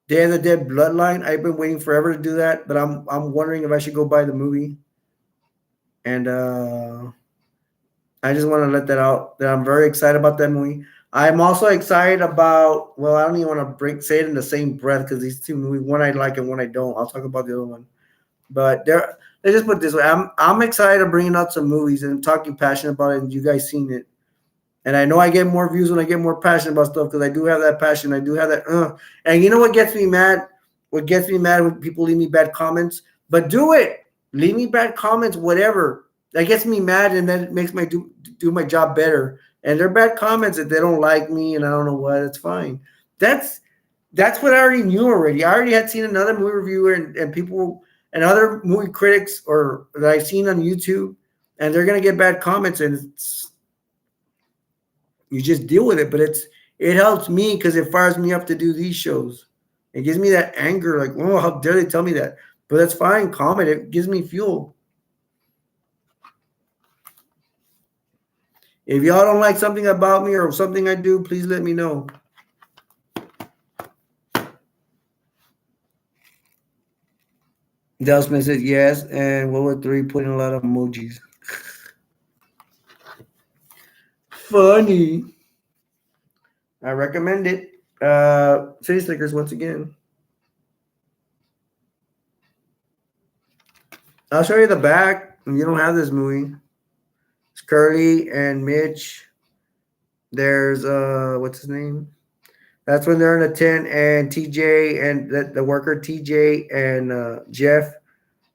Speaker 1: Day of the Dead Bloodline. I've been waiting forever to do that, but I'm wondering if I should go buy the movie. And I just want to let that out that I'm very excited about that movie. I'm also excited about. Well, I don't even want to say it in the same breath because these two movies, one I like and one I don't. I'll talk about the other one. But there, let's just put it this way: I'm excited of bringing out some movies and talking passionate about it. And you guys seen it, and I know I get more views when I get more passionate about stuff because I do have that passion. I do have that. And you know what gets me mad? What gets me mad when people leave me bad comments? But do it. Leave me bad comments, whatever. That gets me mad, and then it makes my do my job better. And they're bad comments that they don't like me, and I don't know what. It's fine. That's that's what I already knew already. I already had seen another movie reviewer and people and other movie critics or that I've seen on YouTube, and they're gonna get bad comments, and you just deal with it. But it helps me because it fires me up to do these shows. It gives me that anger, like, oh, how dare they tell me that? But that's fine. Comment. It gives me fuel. If y'all don't like something about me or something I do, please let me know. Del Smith said yes, and World War III put in a lot of emojis. Funny. I recommend it. City Slickers once again. I'll show you the back. You don't have this movie. It's Curly and Mitch. There's what's his name? That's when they're in a tent, and TJ and the worker TJ and Jeff.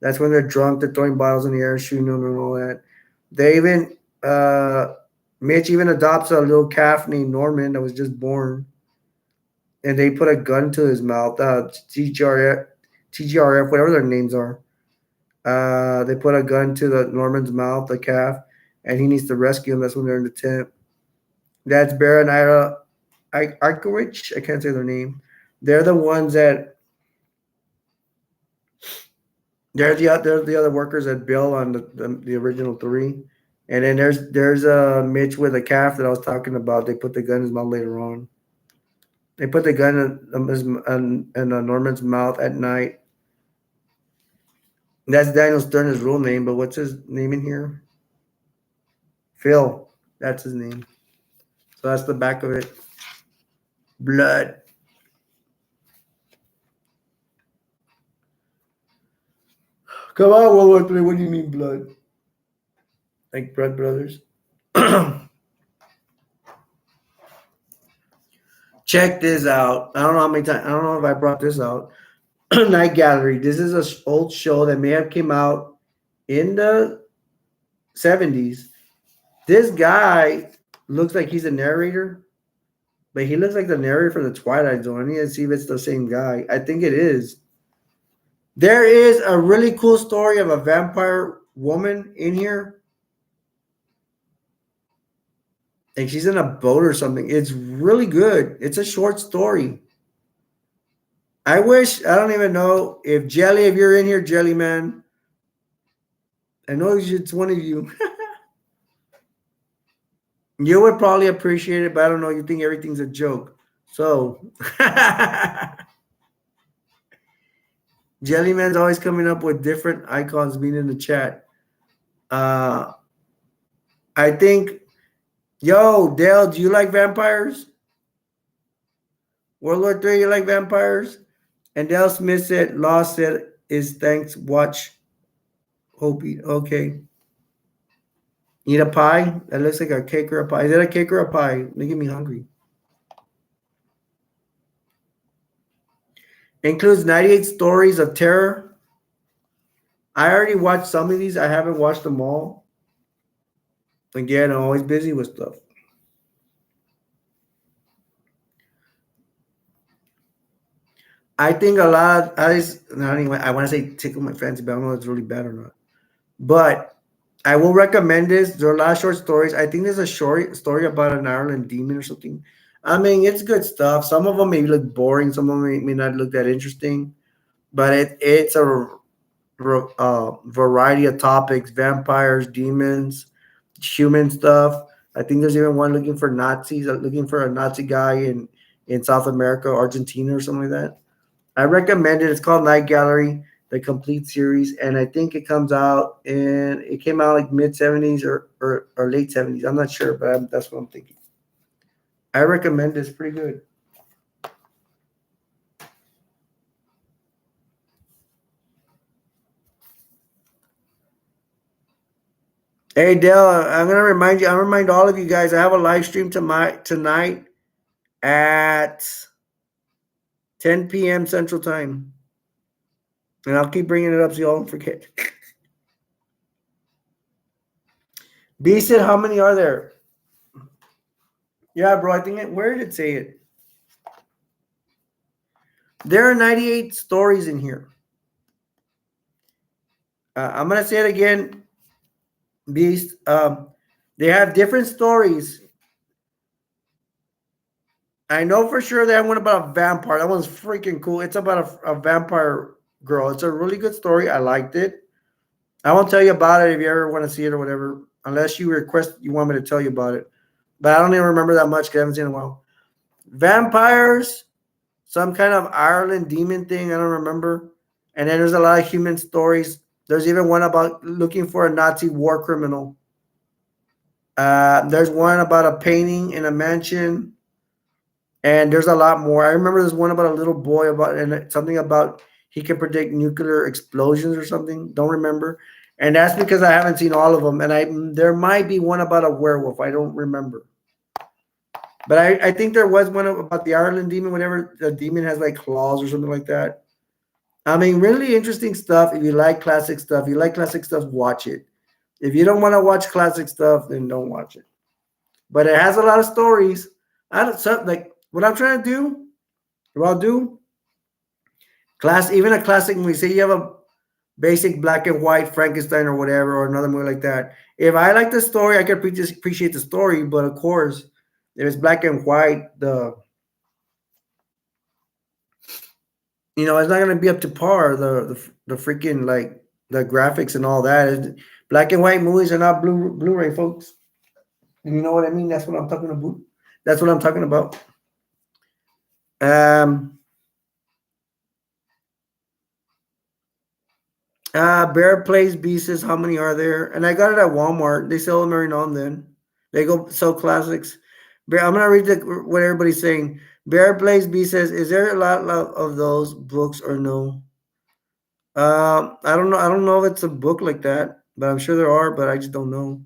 Speaker 1: That's when they're drunk. They're throwing bottles in the air, shooting them, and all that. They even Mitch even adopts a little calf named Norman that was just born, and they put a gun to his mouth. TGRF, whatever their names are. They put a gun to the Norman's mouth, the calf, and he needs to rescue him. That's when they're in the tent. That's Bear and Ira Arkovich. I can't say their name. They're the ones that There's the other workers at Bill on the original three, and then there's Mitch with a calf that I was talking about. They put the gun in his mouth later on. They put the gun in Norman's mouth at night. That's Daniel Stern's real name, but what's his name in here? Phil. That's his name. So that's the back of it. Blood. Come on, World War III. What do you mean blood? Like Blood Brothers? Check this out. I don't know how many times. I don't know if I brought this out. Night Gallery. This is an old show that may have came out in the 70s. This guy looks like he's a narrator, but he looks like the narrator for the Twilight Zone. I need to see if it's the same guy. I think it is. There is a really cool story of a vampire woman in here. And she's in a boat or something. It's really good. It's a short story. I don't even know if Jelly, if you're in here, Jelly Man. I know it's one of you. You would probably appreciate it, but I don't know. You think everything's a joke. So, Jellyman's always coming up with different icons being in the chat. I think, yo, Dale, do you like vampires? World War III, you like vampires? And Dale Smith said, Law said, is thanks, watch. Hopi. Okay. Eat a pie? That looks like a cake or a pie. Is that a cake or a pie? They get me hungry. Includes 98 stories of terror. I already watched some of these. I haven't watched them all. Again, I'm always busy with stuff. I think a lot of I want to say tickle my fancy, but I don't know if it's really bad or not. But I will recommend this. There are a lot of short stories. I think there's a short story about an Ireland demon or something. I mean, it's good stuff. Some of them may look boring. Some of them may not look that interesting. But it's a variety of topics: vampires, demons, human stuff. I think there's even one looking for Nazis, looking for a Nazi guy in South America, Argentina, or something like that. I recommend it. It's called Night Gallery, the complete series, and I think it comes out it came out like mid 70s or late 70s. I'm not sure, but that's what I'm thinking. I recommend it. It's pretty good. Hey Dale, I'm gonna remind you. I remind all of you guys. I have a live stream tonight at 10 p.m. Central Time, and I'll keep bringing it up so y'all don't forget. B said, "How many are there?" Yeah, bro. I think where did it say it? There are 98 stories in here. I'm gonna say it again, Beast. They have different stories. I know for sure that one about a vampire. That one's freaking cool. It's about a vampire girl. It's a really good story. I liked it. I won't tell you about it if you ever want to see it or whatever, unless you want me to tell you about it. But I don't even remember that much because I haven't seen it in a while. Vampires, some kind of Ireland demon thing. I don't remember. And then there's a lot of human stories. There's even one about looking for a Nazi war criminal. There's one about a painting in a mansion. And there's a lot more. I remember there's one about a little boy and something about he can predict nuclear explosions or something. Don't remember. And that's because I haven't seen all of them. And there might be one about a werewolf. I don't remember. But I think there was one about the Ireland demon, whatever. The demon has like claws or something like that. I mean, really interesting stuff. If you like classic stuff, watch it. If you don't want to watch classic stuff, then don't watch it. But it has a lot of stories. Like what I'm trying to do, what I'll do, even a classic movie. Say you have a basic black and white Frankenstein or whatever, or another movie like that. If I like the story, I can appreciate the story. But of course, if it's black and white, it's not gonna be up to par. The freaking like the graphics and all that. Black and white movies are not Blu-ray, folks. You know what I mean? That's what I'm talking about. That's what I'm talking about. Um, Bear Plays B says, how many are there? And I got it at Walmart. They sell them every now and then. They go sell classics. I'm gonna read what everybody's saying. Bear Plays B says, is there a lot of those books or no? I don't know. I don't know if it's a book like that, but I'm sure there are, but I just don't know.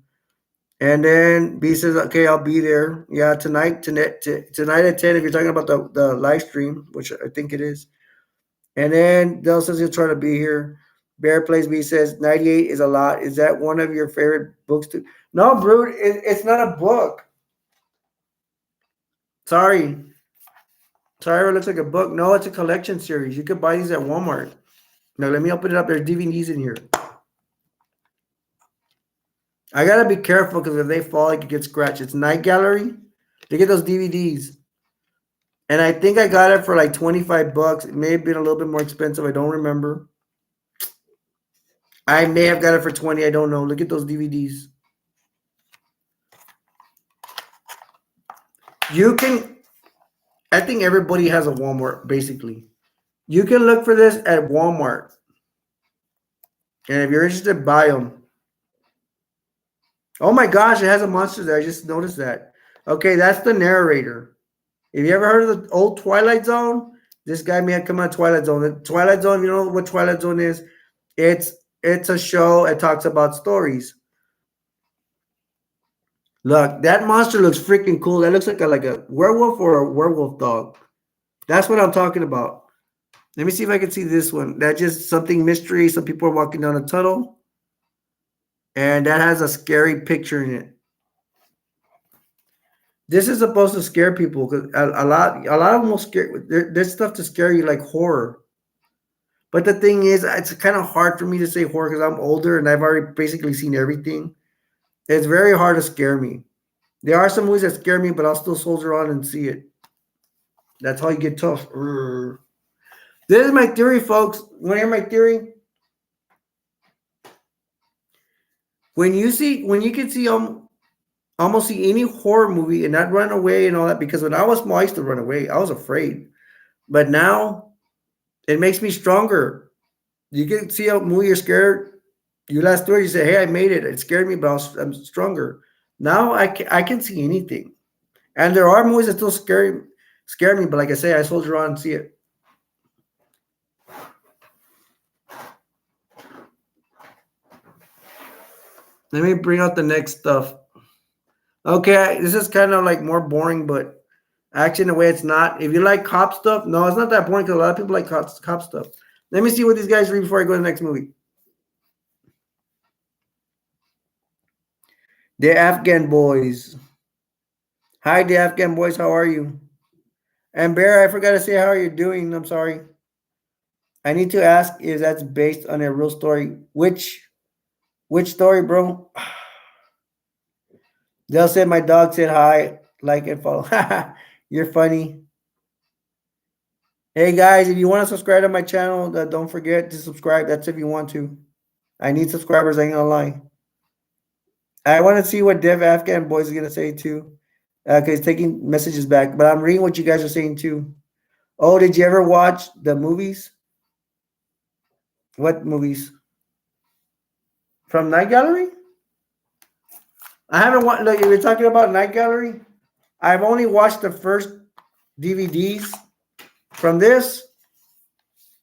Speaker 1: And then B says, okay, I'll be there. Yeah, tonight at 10, if you're talking about the live stream, which I think it is. And then Dell says he'll try to be here. Bear Plays B says 98 is a lot. Is that one of your favorite books too? No, Brood, it's not a book. Sorry. Sorry, it looks like a book. No, it's a collection series. You could buy these at Walmart. Now, let me open it up. There's DVDs in here. I gotta be careful because if they fall, I could get scratched. It's Night Gallery. They get those DVDs. And I think I got it for like 25 bucks. It may have been a little bit more expensive. I don't remember. I may have got it for 20. I don't know. Look at those DVDs. You can, I think everybody has a Walmart, basically. You can look for this at Walmart. And if you're interested, buy them. Oh my gosh, it has a monster there. I just noticed that. Okay, that's the narrator. Have you ever heard of the old Twilight Zone? This guy may have come out of Twilight Zone. The Twilight Zone, you know what Twilight Zone is? It's a show. It talks about stories. Look, that monster looks freaking cool. That looks like a werewolf or a werewolf dog. That's what I'm talking about. Let me see if I can see this one. That's just something mystery. Some people are walking down a tunnel. And that has a scary picture in it. This is supposed to scare people because a lot of them will scare. There's stuff to scare you like horror. But the thing is, it's kind of hard for me to say horror because I'm older and I've already basically seen everything. It's very hard to scare me. There are some movies that scare me, but I'll still soldier on and see it. That's how you get tough. This is my theory, folks. Want to hear my theory? When you can see almost see any horror movie and not run away and all that, because when I was small, I used to run away. I was afraid. But now it makes me stronger. You can see a movie you're scared. You last story, you say, hey, I made it. It scared me, but I'm stronger. Now I can see anything. And there are movies that still scare me, but like I say, I soldier on and see it. Let me bring out the next stuff. Okay, this is kind of like more boring, but actually in a way it's not. If you like cop stuff, no, it's not that boring because a lot of people like cop stuff. Let me see what these guys read before I go to the next movie. The Afghan Boys. Hi, the Afghan Boys. How are you? And Bear, I forgot to say how are you doing. I'm sorry. I need to ask if that's based on a real story. Which story, bro? They'll say my dog said hi, like and follow. You're funny. Hey guys, if you want to subscribe to my channel, don't forget to subscribe. That's if you want to. I need subscribers. I ain't gonna lie. I want to see what Dev Afghan Boys is gonna say too. Okay, he's taking messages back, but I'm reading what you guys are saying too. Oh, did you ever watch the movies? What movies? From Night Gallery? I haven't watched. Look, you're talking about Night Gallery. I've only watched the first DVDs. From this,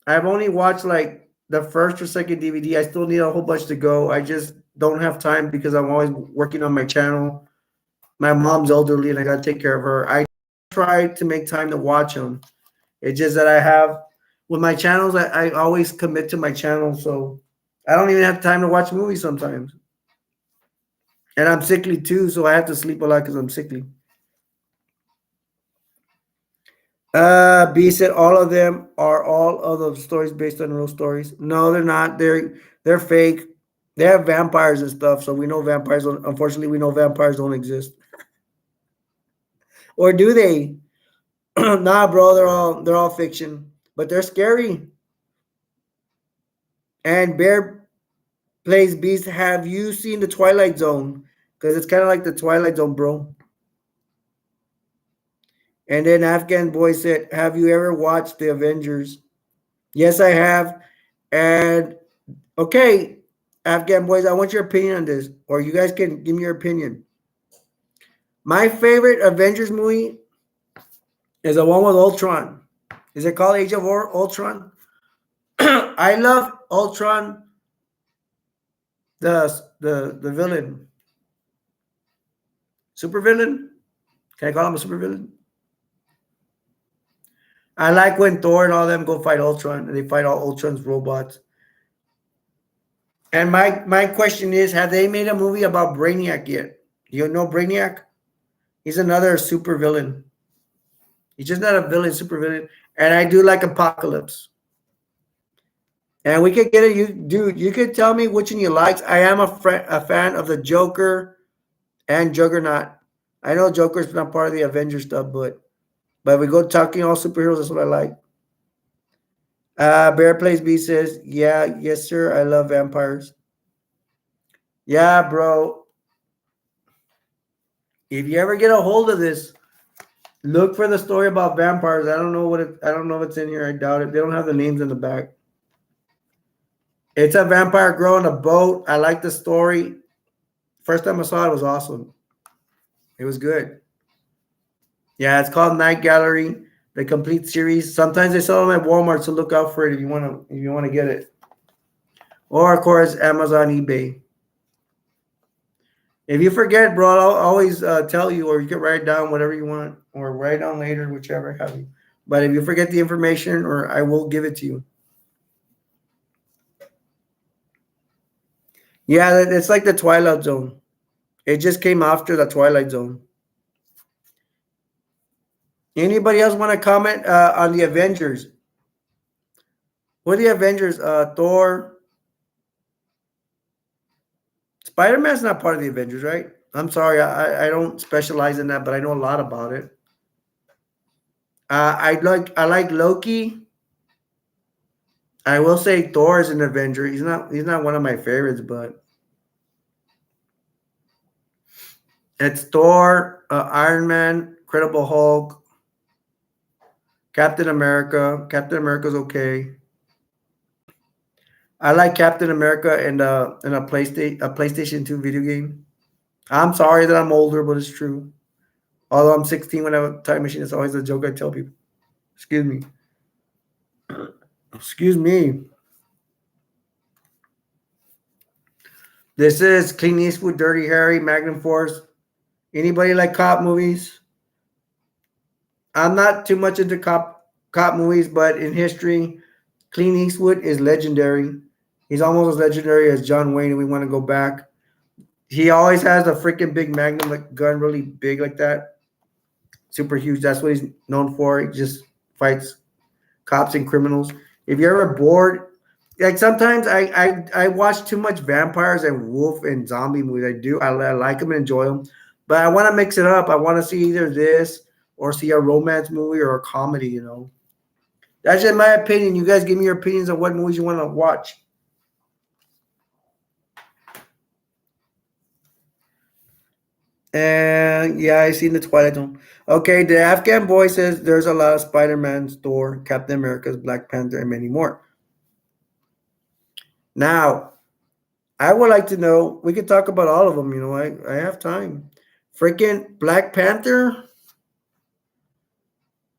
Speaker 1: I've only watched like the first or second DVD. I still need a whole bunch to go. I just don't have time because I'm always working on my channel. My mom's elderly and I got to take care of her. I try to make time to watch them. It's just that I have, with my channels, I always commit to my channel. So I don't even have time to watch movies sometimes. And I'm sickly too, so I have to sleep a lot because I'm sickly. B said all of them are all of the stories based on real stories. No, they're not. They're fake. They have vampires and stuff, so we know vampires. Unfortunately, we know vampires don't exist. Or do they? Nah, bro. They're all fiction, but they're scary. And Plays Beast, have you seen the Twilight Zone? Because it's kind of like the Twilight Zone, bro. And then Afghan Boy said, have you ever watched the Avengers? Yes, I have. And okay, Afghan Boys, I want your opinion on this, or you guys can give me your opinion. My favorite Avengers movie is the one with Ultron. Is it called Age of Ultron? I love Ultron, the villain, super villain. Can I call him a super villain? I like when Thor and all them go fight Ultron, and they fight all Ultron's robots. And my question is, have they made a movie about Brainiac yet? Do you know Brainiac? He's another super villain. He's just not a villain, super villain. And I do like Apocalypse. And we could get it, you dude. You could tell me which one you like. I am a fan of the Joker and Juggernaut. I know Joker's not part of the Avengers stuff, but we go talking all superheroes. That's what I like. Bear Plays B says, yeah, yes, sir. I love vampires. Yeah, bro. If you ever get a hold of this, look for the story about vampires. I don't know I don't know if it's in here. I doubt it. They don't have the names in the back. It's a vampire girl in a boat. I like the story. First time I saw it was awesome. It was good. Yeah, it's called Night Gallery, the complete series. Sometimes they sell them at Walmart, so look out for it if you want to get it. Or of course, Amazon, eBay. If you forget, bro, I'll always tell you, or you can write down whatever you want, or write down later, whichever have you. But if you forget the information, or I will give it to you. Yeah, it's like the Twilight Zone. It just came after the Twilight Zone. Anybody else want to comment on the Avengers? What are the Avengers? Thor. Spider-Man's not part of the Avengers, right? I'm sorry, I don't specialize in that, but I know a lot about it. I like Loki. I will say Thor is an Avenger. He's not one of my favorites, but it's Thor, Iron Man, Incredible Hulk, Captain America. Captain America's okay. I like Captain America in a PlayStation 2 video game. I'm sorry that I'm older, but it's true. Although I'm 16 when I have a time machine, it's always a joke I tell people. Excuse me. Excuse me. This is Clint Eastwood, Dirty Harry, Magnum Force. Anybody like cop movies? I'm not too much into cop movies, but in history, Clint Eastwood is legendary. He's almost as legendary as John Wayne, and we want to go back. He always has a freaking big Magnum gun, really big like that. Super huge. That's what he's known for. He just fights cops and criminals. If you're ever bored, like sometimes I watch too much vampires and wolf and zombie movies. I like them and enjoy them, but I want to mix it up. I want to see either this or see a romance movie or a comedy. That's just my opinion. You guys give me your opinions on what movies you want to watch. And yeah, I seen the Twilight Zone. Okay, the Afghan Boy says there's a lot of Spider-Man's, Thor, Captain America's, Black Panther, and many more. Now, I would like to know, we could talk about all of them, I have time. Freaking Black Panther?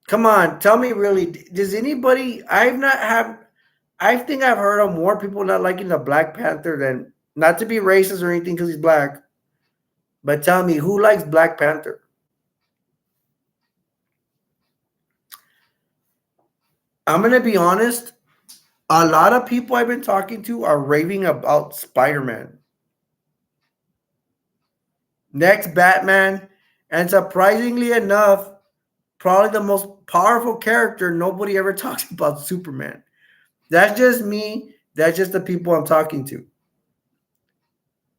Speaker 1: Come on, tell me really, does anybody, I think I've heard of more people not liking the Black Panther than, not to be racist or anything because he's black, but tell me, who likes Black Panther? I'm going to be honest. A lot of people I've been talking to are raving about Spider-Man. Next Batman. And surprisingly enough, probably the most powerful character nobody ever talks about, Superman. That's just me. That's just the people I'm talking to.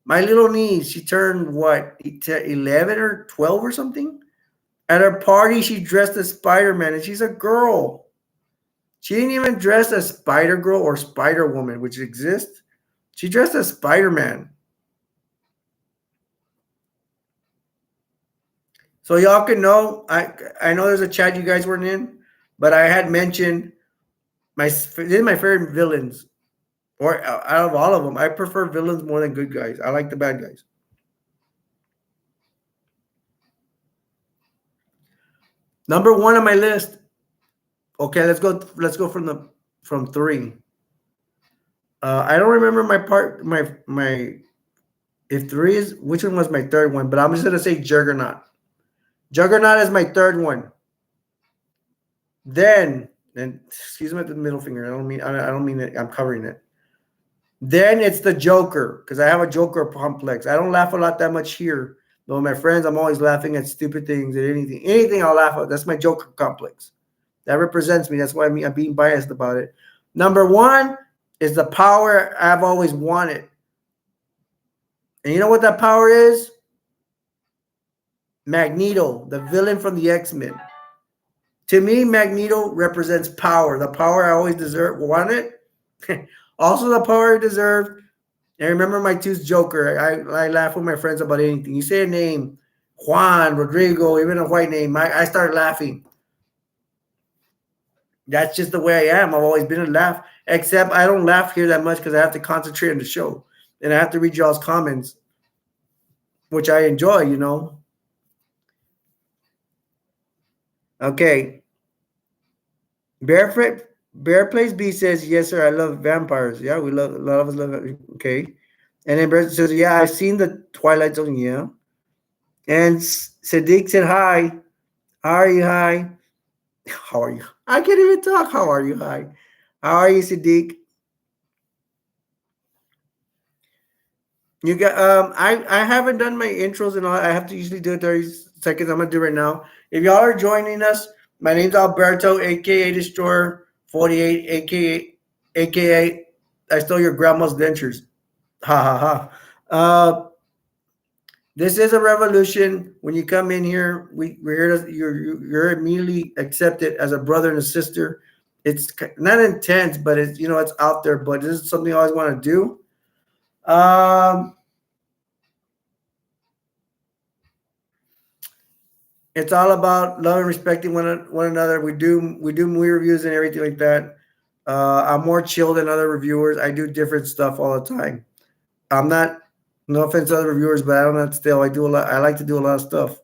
Speaker 1: My little niece, she turned what, 11 or 12 or something? At her party, she dressed as Spider-Man, and she's a girl. She didn't even dress as Spider-Girl or Spider-Woman, which exists. She dressed as Spider-Man. So y'all can know. I know there's a chat you guys weren't in, but I had mentioned these are my favorite villains, or out of all of them, I prefer villains more than good guys. I like the bad guys. Number one on my list. Okay, let's go. Let's go from three. I don't remember my if three is which one was my third one, but I'm just gonna say Juggernaut. Juggernaut is my third one. Then, and excuse me, the middle finger. I don't mean it. I'm covering it. Then it's the Joker because I have a Joker complex. I don't laugh a lot that much here. But with my friends, I'm always laughing at stupid things and anything. Anything I'll laugh at. That's my Joker complex. That represents me. That's why I'm being biased about it. Number one is the power I've always wanted. And you know what that power is? Magneto, the villain from the X-Men. To me, Magneto represents power. The power I always wanted. Also, the power I deserved. And remember my two's Joker. I laugh with my friends about anything. You say a name, Juan, Rodrigo, even a white name, I start laughing. That's just the way I am. I've always been a laugh. Except I don't laugh here that much because I have to concentrate on the show. And I have to read y'all's comments, which I enjoy, you know. Okay. Bear Plays B says, yes, sir, I love vampires. Yeah, we love, a lot of us love it. Okay. And then Brett says, yeah, I've seen the Twilight Zone. Yeah. And Sadiq said, hi. How are you? Hi. How are you? I can't even talk. How are you? Hi. How are you, Sadiq? You got I haven't done my intros and all. I have to usually do it 30 seconds. I'm gonna do it right now. If y'all are joining us, my name's Alberto, aka Destroyer 48, aka I stole your grandma's dentures. Ha ha ha. This is a revolution. When you come in here, we're here to, you're immediately accepted as a brother and a sister. It's not intense, but it's it's out there. But this is something I always want to do. It's all about love and respecting one another. We do movie reviews and everything like that. I'm more chill than other reviewers. I do different stuff all the time. I'm not, no offense to other reviewers, but I don't know still. I do a lot. I like to do a lot of stuff.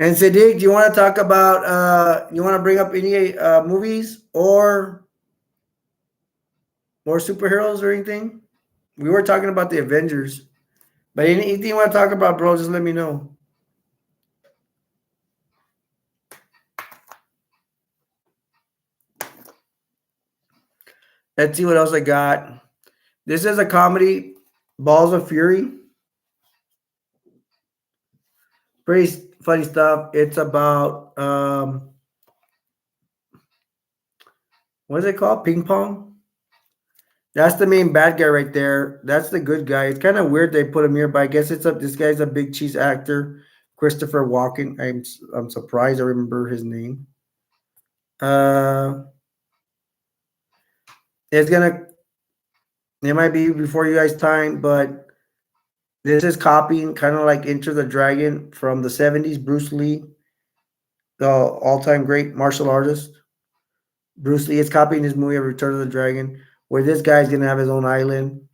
Speaker 1: And Sadiq, do you want to talk about? You want to bring up any movies or more superheroes or anything? We were talking about the Avengers, but anything you want to talk about, bro? Just let me know. Let's see what else I got. This is a comedy, Balls of Fury. Pretty funny stuff. It's about what is it called? Ping pong. That's the main bad guy right there. That's the good guy. It's kind of weird they put him here, but I guess it's up. This guy's a big cheese actor, Christopher Walken. I'm surprised I remember his name. It's gonna. It might be before you guys' time, but this is copying kind of like Enter the Dragon from the 70s. Bruce Lee, the all-time great martial artist. Bruce Lee is copying his movie of Return of the Dragon, where this guy's gonna have his own island.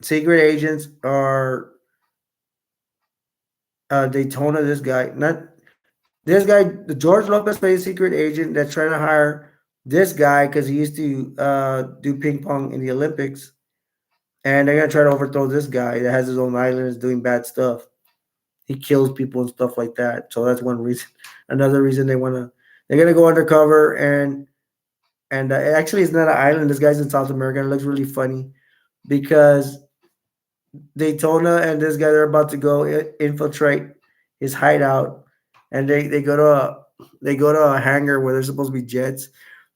Speaker 1: Secret agents are Daytona. This guy, not this guy. The George Lopez plays a secret agent that's trying to hire this guy because he used to do ping pong in the Olympics, and they're gonna try to overthrow this guy that has his own island, is doing bad stuff. He kills people and stuff like that. So that's one reason. Another reason they're gonna go undercover and actually it's not an island. This guy's in South America. It looks really funny because Daytona and this guy, they're about to go infiltrate his hideout, and they go to a hangar where there's supposed to be jets.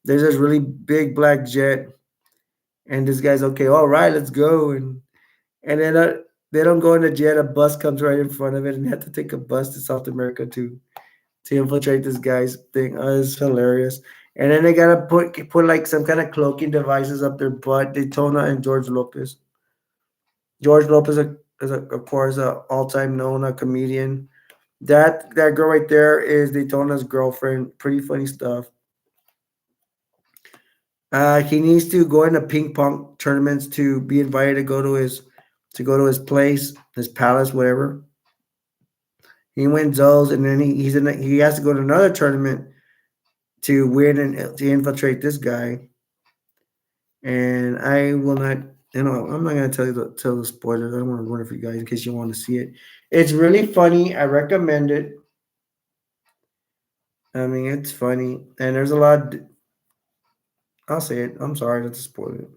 Speaker 1: There's this really big black jet, and this guy's okay. All right, let's go, and then they don't go in the jet. A bus comes right in front of it, and they have to take a bus to South America to infiltrate this guy's thing. It's hilarious. And then they gotta put like some kind of cloaking devices up their butt. Daytona and George Lopez. George Lopez is of course a all time known a comedian. That girl right there is Daytona's girlfriend. Pretty funny stuff. He needs to go into ping pong tournaments to be invited to go to his place, his palace, whatever. He wins those, and then he has to go to another tournament to win and to infiltrate this guy. And I will not, I'm not gonna tell the spoilers. I don't want to ruin it for you guys in case you want to see it. It's really funny. I recommend it. I mean, it's funny, and there's a lot. I'll say it. I'm sorry not to spoil it.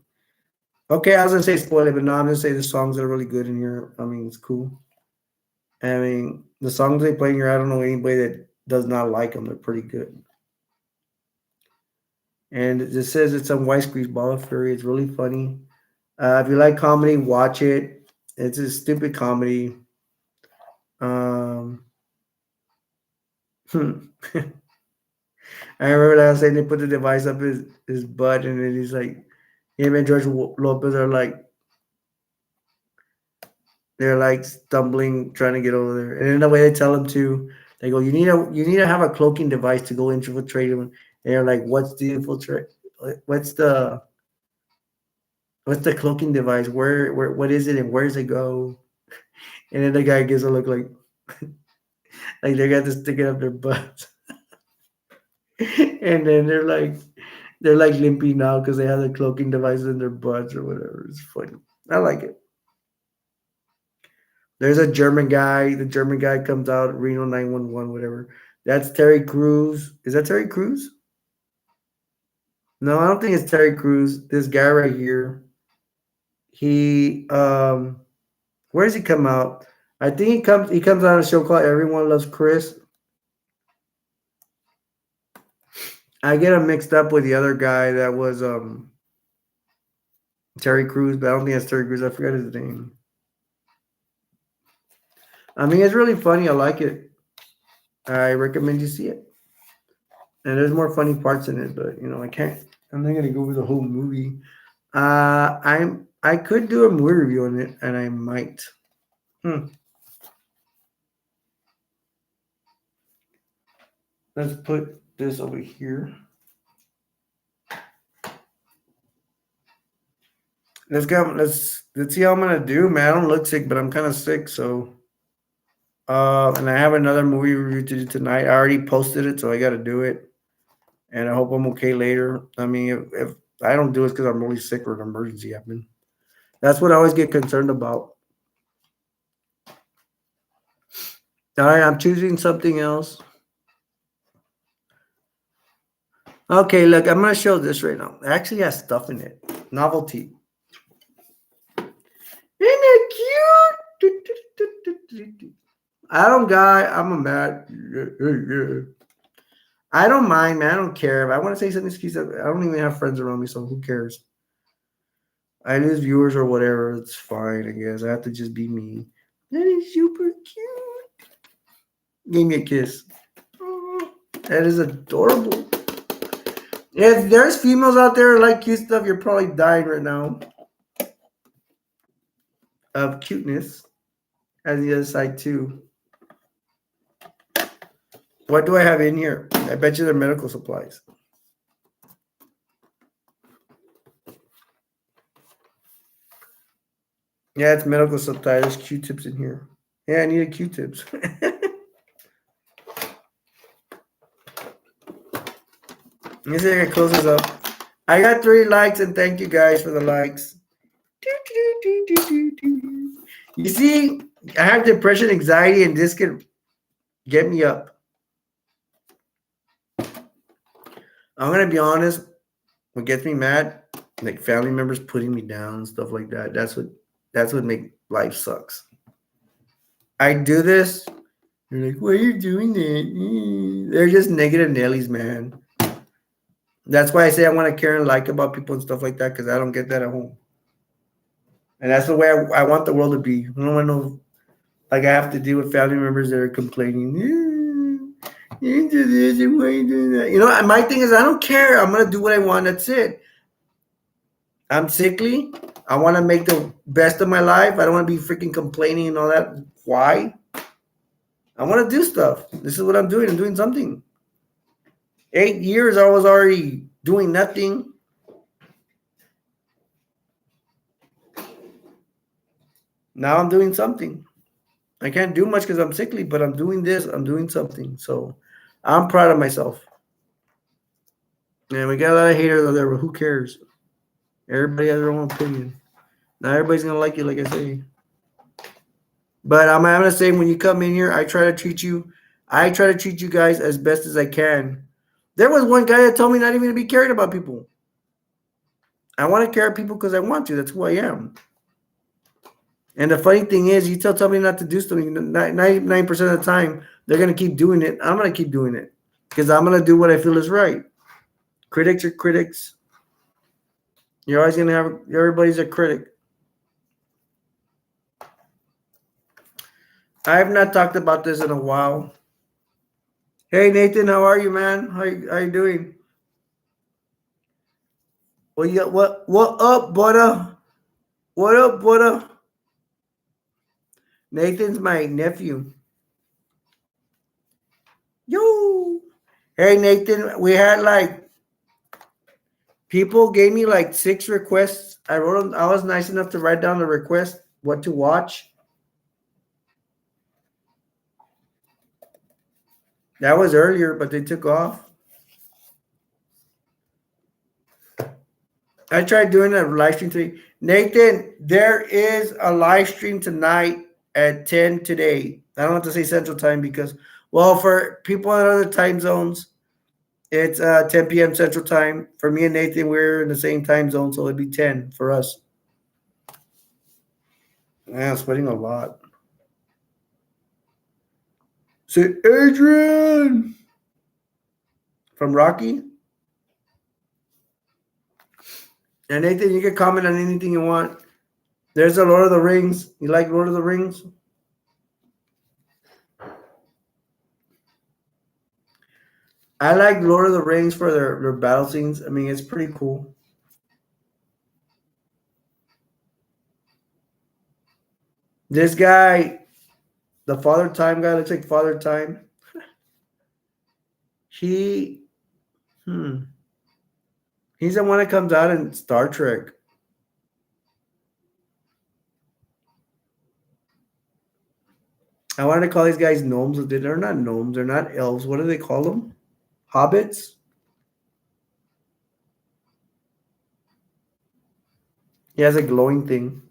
Speaker 1: Okay, I was gonna say spoil it, but no, I'm gonna say the songs are really good in here. I mean, it's cool. I mean, the songs they play in here, I don't know anybody that does not like them. They're pretty good. And it just says it's on White Squeeze Ball of Fury. It's really funny. If you like comedy, watch it. It's a stupid comedy. Um, I remember last saying they put the device up his butt, and then he's like, him and George Lopez are like, they're like stumbling, trying to get over there. And in the way they tell him to, they go, you need to have a cloaking device to go infiltrate him. And they're like, what's the infiltrate? What's the cloaking device? Where what is it and where does it go? And then the guy gives a look like they got to stick it up their butt. And then they're like limpy now because they have the cloaking devices in their butts or whatever. It's funny. I like it. There's a German guy. The German guy comes out, Reno 911, whatever. That's Terry Crews. Is that Terry Crews? No, I don't think it's Terry Crews. This guy right here. He where does he come out? I think he comes on a show called Everyone Loves Chris. I get him mixed up with the other guy that was Terry Crews, but I don't think it's Terry Crews. I forgot his name. I mean, it's really funny. I like it. I recommend you see it. And there's more funny parts in it, but I can't. I'm not gonna go over the whole movie. I could do a movie review on it, and I might. Let's put this over here. Let's see how I'm gonna do, man. I don't look sick, but I'm kind of sick, so. And I have another movie review to do tonight. I already posted it, so I got to do it. And I hope I'm okay later. I mean, if I don't do it because I'm really sick or an emergency happened. That's what I always get concerned about. All right, I'm choosing something else. Okay, look, I'm gonna show this right now. It actually has stuff in it. Novelty. Isn't it cute? I'm a mad. I don't mind, man. I don't care. If I want to say something cute, I don't even have friends around me, so who cares? I lose viewers or whatever. It's fine, I guess. I have to just be me. That is super cute. Give me a kiss. That is adorable. If there's females out there like cute stuff, you're probably dying right now of cuteness. And the other side too. What do I have in here? I bet you they're medical supplies. Yeah, it's medical supplies. There's Q-tips in here. Yeah, I needed Q-tips. Let me see if I can close this up. I got 3 likes, and thank you guys for the likes. You see, I have depression, anxiety, and this can get me up. I'm gonna be honest. What gets me mad, like family members putting me down, stuff like that. That's what make life sucks. I do this. They're like, "Why are you doing that?" They're just negative Nellies, man. That's why I say I want to care and like about people and stuff like that because I don't get that at home. And that's the way I want the world to be. I don't want to know, like I have to deal with family members that are complaining. You do this and why you doing that? My thing is I don't care. I'm gonna do what I want. That's it. I'm sickly. I want to make the best of my life. I don't want to be freaking complaining and all that. Why? I want to do stuff. This is what I'm doing. I'm doing something. 8 years I was already doing nothing. Now I'm doing something. I can't do much because I'm sickly, but I'm doing this. I'm doing something. So I'm proud of myself. And we got a lot of haters out there, but who cares? Everybody has their own opinion. Not everybody's gonna like you, like I say. But I'm gonna say when you come in here, I try to treat you guys as best as I can. There was one guy that told me not even to be caring about people. I want to care about people because I want to. That's who I am. And the funny thing is, you tell somebody not to do something, 99% of the time, they're going to keep doing it. I'm going to keep doing it because I'm going to do what I feel is right. Critics are critics. You're always going to have, everybody's a critic. I have not talked about this in a while. Hey, Nathan, how are you, man? How you doing? What up, butter? What up, butter? Nathan's my nephew. Yo. Hey, Nathan, we had people gave me 6 requests. I wrote them. I was nice enough to write down the request, what to watch. That was earlier, but they took off. I tried doing a live stream today. Nathan, there is a live stream tonight at 10 today. I don't have to say Central Time because, well, for people in other time zones, it's 10 p.m. Central Time. For me and Nathan, we're in the same time zone, so it'd be 10 for us. Yeah, I'm sweating a lot. Say, Adrian! From Rocky. And Nathan, you can comment on anything you want. There's a Lord of the Rings. You like Lord of the Rings? I like Lord of the Rings for their battle scenes. I mean, it's pretty cool. This guy, the Father Time guy, looks like Father Time. He's the one that comes out in Star Trek. I wanted to call these guys gnomes. They're not gnomes. They're not elves. What do they call them? Hobbits? He has a glowing thing.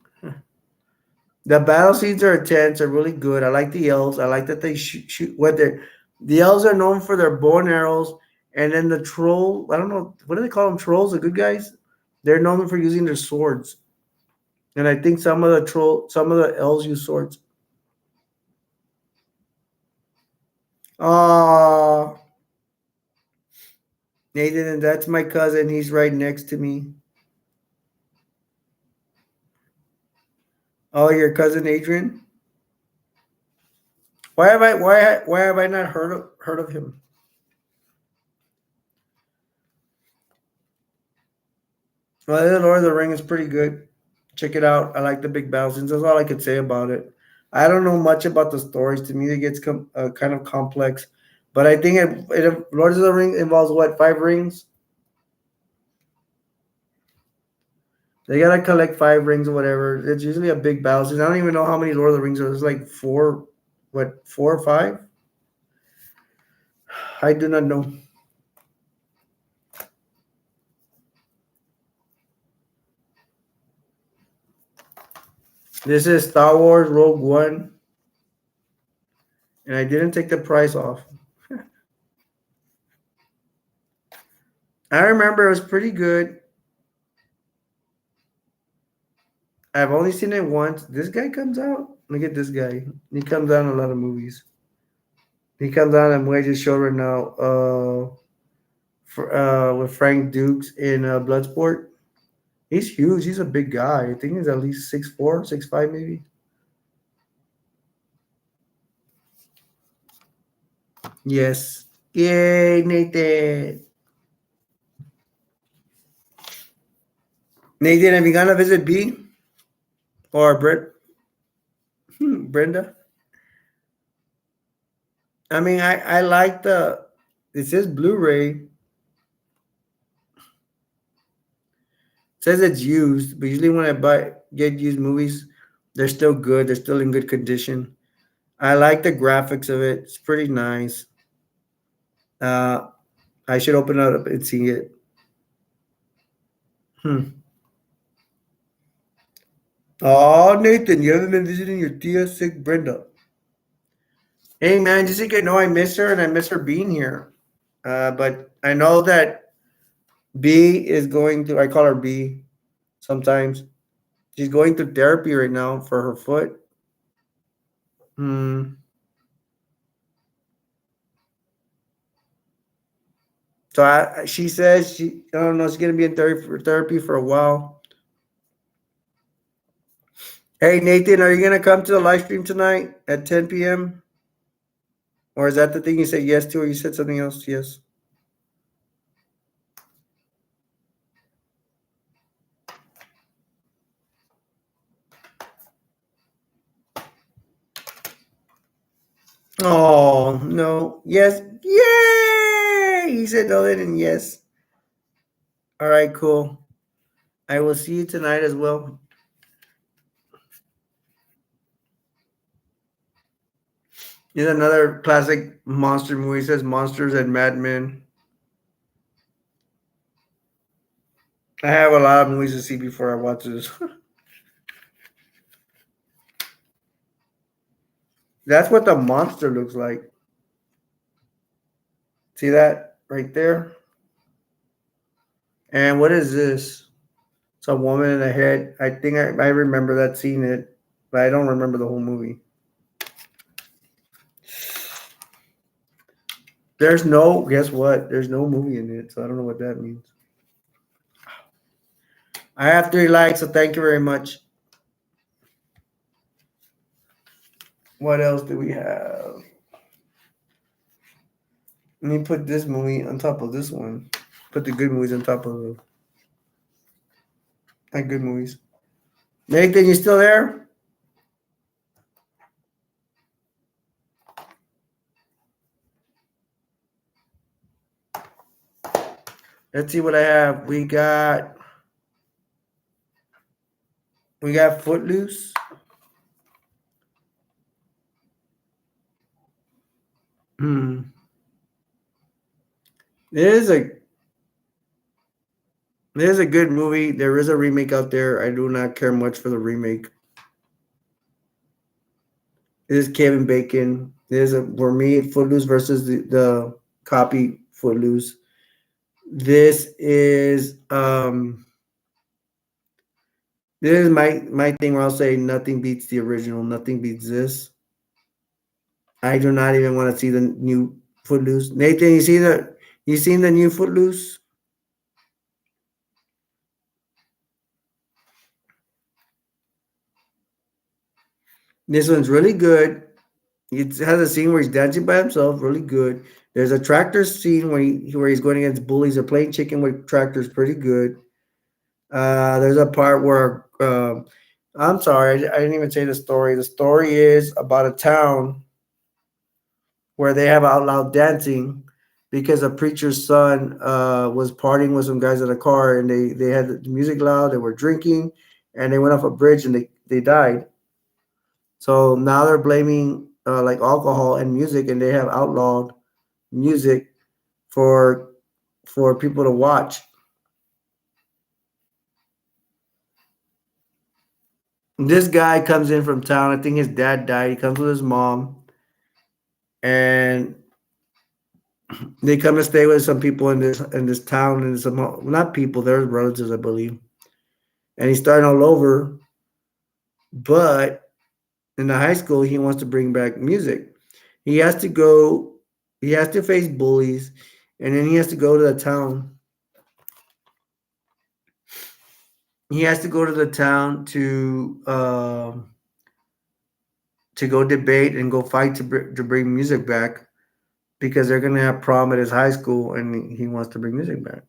Speaker 1: The battle scenes are intense. Are really good. I like the elves. I like that they shoot what they're. The elves are known for their bow and arrows, and then the troll. I don't know what do they call them. Trolls, the good guys. They're known for using their swords, and I think some of the elves use swords. Ah, Nathan, and that's my cousin. He's right next to me. Oh, your cousin Adrian. Why have I not heard of him? Well, the Lord of the Ring is pretty good. Check it out. I like the big battle scenes. That's all I could say about it. I don't know much about the stories. To me, it gets kind of complex. But I think Lord of the Ring involves what, 5 rings? They gotta collect 5 rings or whatever. It's usually a big battle scene. I don't even know how many Lord of the Rings are. There's like 4, 4 or 5? I do not know. This is Star Wars Rogue One. And I didn't take the price off. I remember it was pretty good. I've only seen it once. This guy comes out. Look at this guy. He comes out in a lot of movies. He comes out in what I just showed right now. With Frank Dukes in Bloodsport. He's huge. He's a big guy. I think he's at least 6'4", 6'5", maybe. Yes. Yay, Nathan. Nathan, have you gone to visit B or Brenda? I mean, I like the. It says Blu-ray. It says it's used, but usually when I get used movies, they're still good. They're still in good condition. I like the graphics of it. It's pretty nice. Uh, I should open it up and see it. Hmm. Oh, Nathan, you haven't been visiting your tia sick Brenda. Hey, man, just so you can know, I miss her and I miss her being here. But I know that B is going to. I call her B sometimes. She's going through therapy right now for her foot. Hmm. So she says I don't know, she's gonna be in therapy for a while. Hey Nathan, are you gonna come to the live stream tonight at 10 p.m.? Or is that the thing you said yes to, or you said something else? Yes. Oh no. Yes. Yay! He said no, then yes. All right, cool. I will see you tonight as well. Here's another classic monster movie. It says Monsters and Mad Men. I have a lot of movies to see before I watch this. That's what the monster looks like. See that right there? And what is this? It's a woman in a head. I think I remember that scene it, but I don't remember the whole movie. There's no guess what? There's no movie in it, so I don't know what that means. I have 3 likes, so thank you very much. What else do we have? Let me put this movie on top of this one. Put the good movies on top of the good movies. Nathan, you still there? Let's see what I have. We got Footloose. Hmm. There's a there's a good movie. There is a remake out there. I do not care much for the remake. It is Kevin Bacon. There's a for me Footloose versus the copy Footloose. This is my thing where I'll say nothing beats the original. Nothing beats this. I do not even want to see the new Footloose. Nathan, you seen the new Footloose? This one's really good. It has a scene where he's dancing by himself, really good. There's a tractor scene where he's going against bullies or playing chicken with tractors, pretty good. There's a part where I'm sorry, I didn't even say the story. The story is about a town where they have out loud dancing because a preacher's son was partying with some guys in a car and they had the music loud, they were drinking, and they went off a bridge and they died. So now they're blaming like alcohol and music, and they have outlawed music for people to watch. This guy comes in from town. I think his dad died. He comes with his mom, and they come to stay with some people in this town, and some not people, they're relatives, I believe. And he's starting all over, but in the high school, he wants to bring back music. He has to go. He has to face bullies, and then he has to go to the town. He has to go to the town to go debate and go fight to bring music back. because they're gonna have prom at his high school, and he wants to bring music back.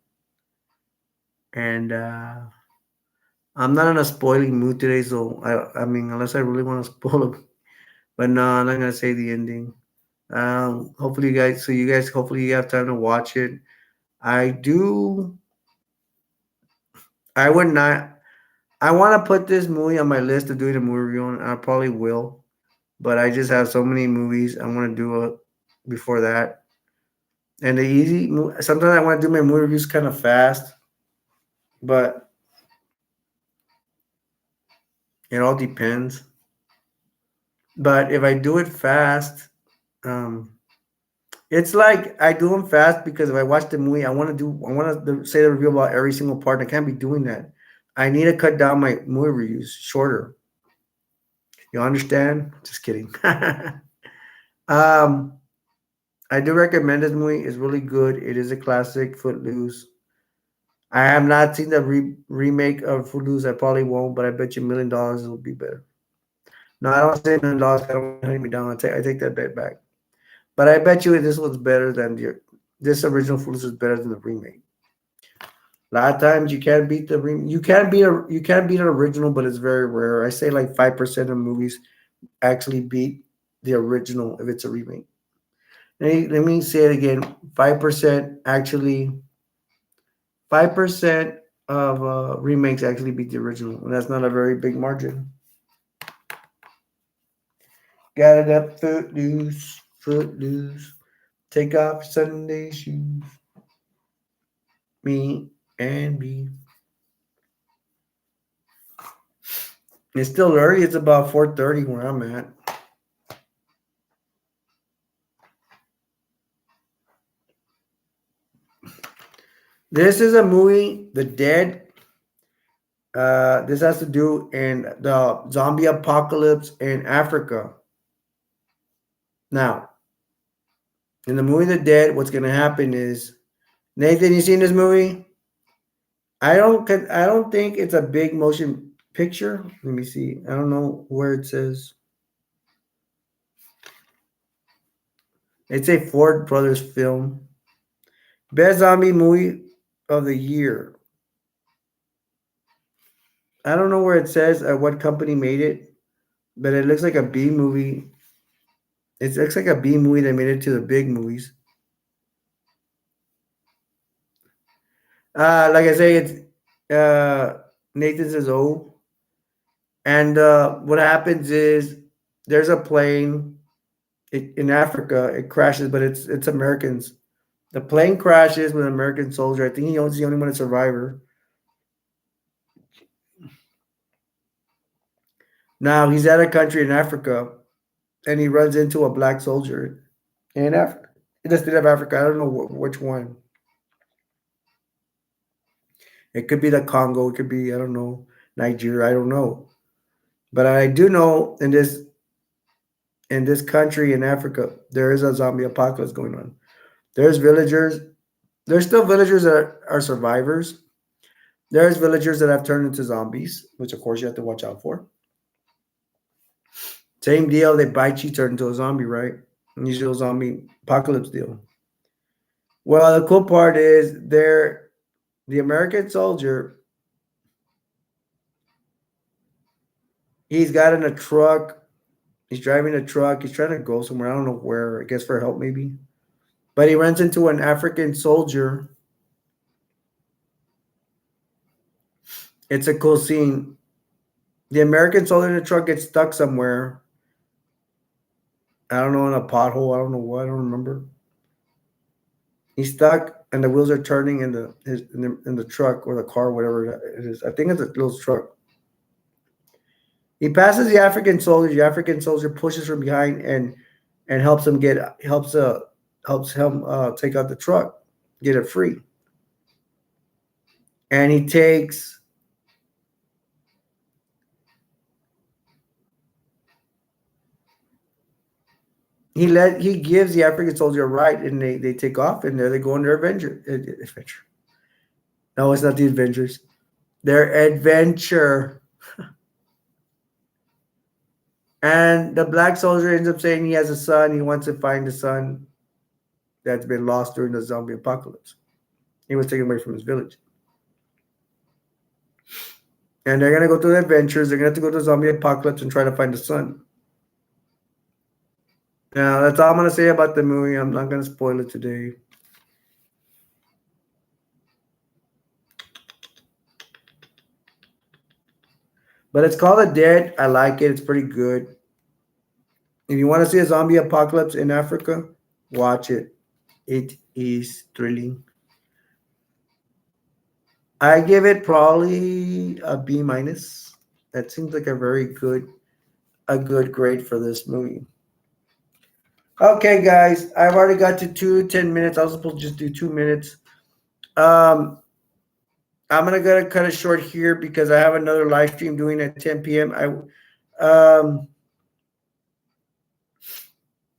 Speaker 1: And I'm not in a spoiling mood today, so I mean, unless I really want to spoil it, but no, I'm not gonna say the ending. Hopefully you guys, so you guys, hopefully you have time to watch it. I do. I would not. I want to put this movie on my list of doing a movie review, and I probably will. But I just have so many movies I want to do before that. And the sometimes I want to do my movie reviews kind of fast, but it all depends. But if I do it fast, um, it's like I do them fast because if I watch the movie, I want to say the review about every single part. I can't be doing that. I need to cut down my movie reviews shorter. You understand? Just kidding. um, I do recommend this movie. It's really good. It is a classic, Footloose. I have not seen the remake of Footloose. I probably won't, but I bet you $1 million it'll be better. No, I don't say $1 million. I don't want to me down. I take that bet back. But I bet you this one's better than this original Footloose is better than the remake. A lot of times you can't beat the you can't beat an original, but it's very rare. I say like 5% of movies actually beat the original if it's a remake. Let me say it again. 5% actually 5% of remakes actually beat the original, and that's not a very big margin. Got it up, Footloose, Footloose. Take off Sunday shoes. Me and me. It's still early. It's about 4:30 where I'm at. This is a movie, The Dead. This has to do in the zombie apocalypse in Africa. Now, in the movie The Dead, what's gonna happen is Nathan, you seen this movie? I don't think it's a big motion picture. Let me see. I don't know where it says. It's a Ford Brothers film. Best zombie movie of the year. I don't know where it says what company made it, but it looks like a B movie. It looks like a B movie that made it to the big movies. Like I say, it's Nathan says oh, and what happens is there's a plane in Africa. It crashes, but it's Americans. The plane crashes with an American soldier. I think he owns the only one to survivor. Now he's at a country in Africa, and he runs into a black soldier in Africa, in the state of Africa. I don't know which one. It could be the Congo. It could be I don't know Nigeria. I don't know, but I do know in this country in Africa there is a zombie apocalypse going on. There's villagers. There's still villagers that are survivors. There's villagers that have turned into zombies, which of course you have to watch out for. Same deal. They bite you, turn into a zombie, right? Usual zombie apocalypse deal. Well, the cool part is the American soldier. He's got in a truck. He's driving a truck. He's trying to go somewhere. I don't know where. I guess for help maybe. But he runs into an African soldier. It's a cool scene. The American soldier in the truck gets stuck somewhere. I don't know, in a pothole. I don't know what. I don't remember. He's stuck, and the wheels are turning in the truck or the car, whatever it is. I think it's a little truck. He passes the African soldier. The African soldier pushes from behind and helps him take out the truck, get it free. And he gives the African soldier a ride, and they take off, and there they go on their adventure. No, it's not the Avengers. Their adventure. And the black soldier ends up saying he has a son. He wants to find the son. that's been lost during the zombie apocalypse. He was taken away from his village. And they're gonna go through the adventures. They're gonna have to go to the zombie apocalypse and try to find the son. Now that's all I'm gonna say about the movie. I'm not gonna spoil it today. But it's called The Dead. I like it. It's pretty good. If you want to see a zombie apocalypse in Africa, watch it. It is thrilling. I give it probably a B minus. That seems like a good grade for this movie. Okay, guys, I've already got to 10 minutes. I was supposed to just do 2 minutes. Um, I'm gonna cut it short here because I have another live stream doing at 10 p.m.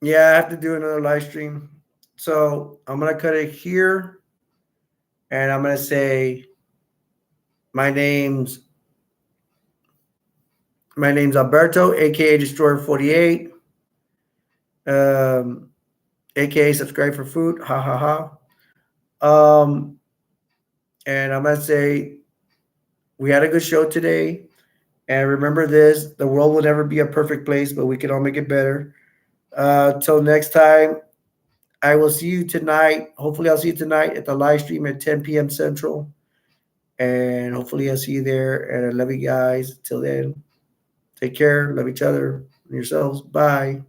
Speaker 1: Yeah, I have to do another live stream. So I'm gonna cut it here, and I'm gonna say my name's Alberto, aka Destroyer 48, aka Subscribe for Food. Ha ha ha. And I'm gonna say we had a good show today. And remember this: the world will never be a perfect place, but we can all make it better. Till next time, I will see you tonight. Hopefully, I'll see you tonight at the live stream at 10 p.m. Central. And hopefully, I'll see you there. And I love you guys. Till then, take care. Love each other and yourselves. Bye.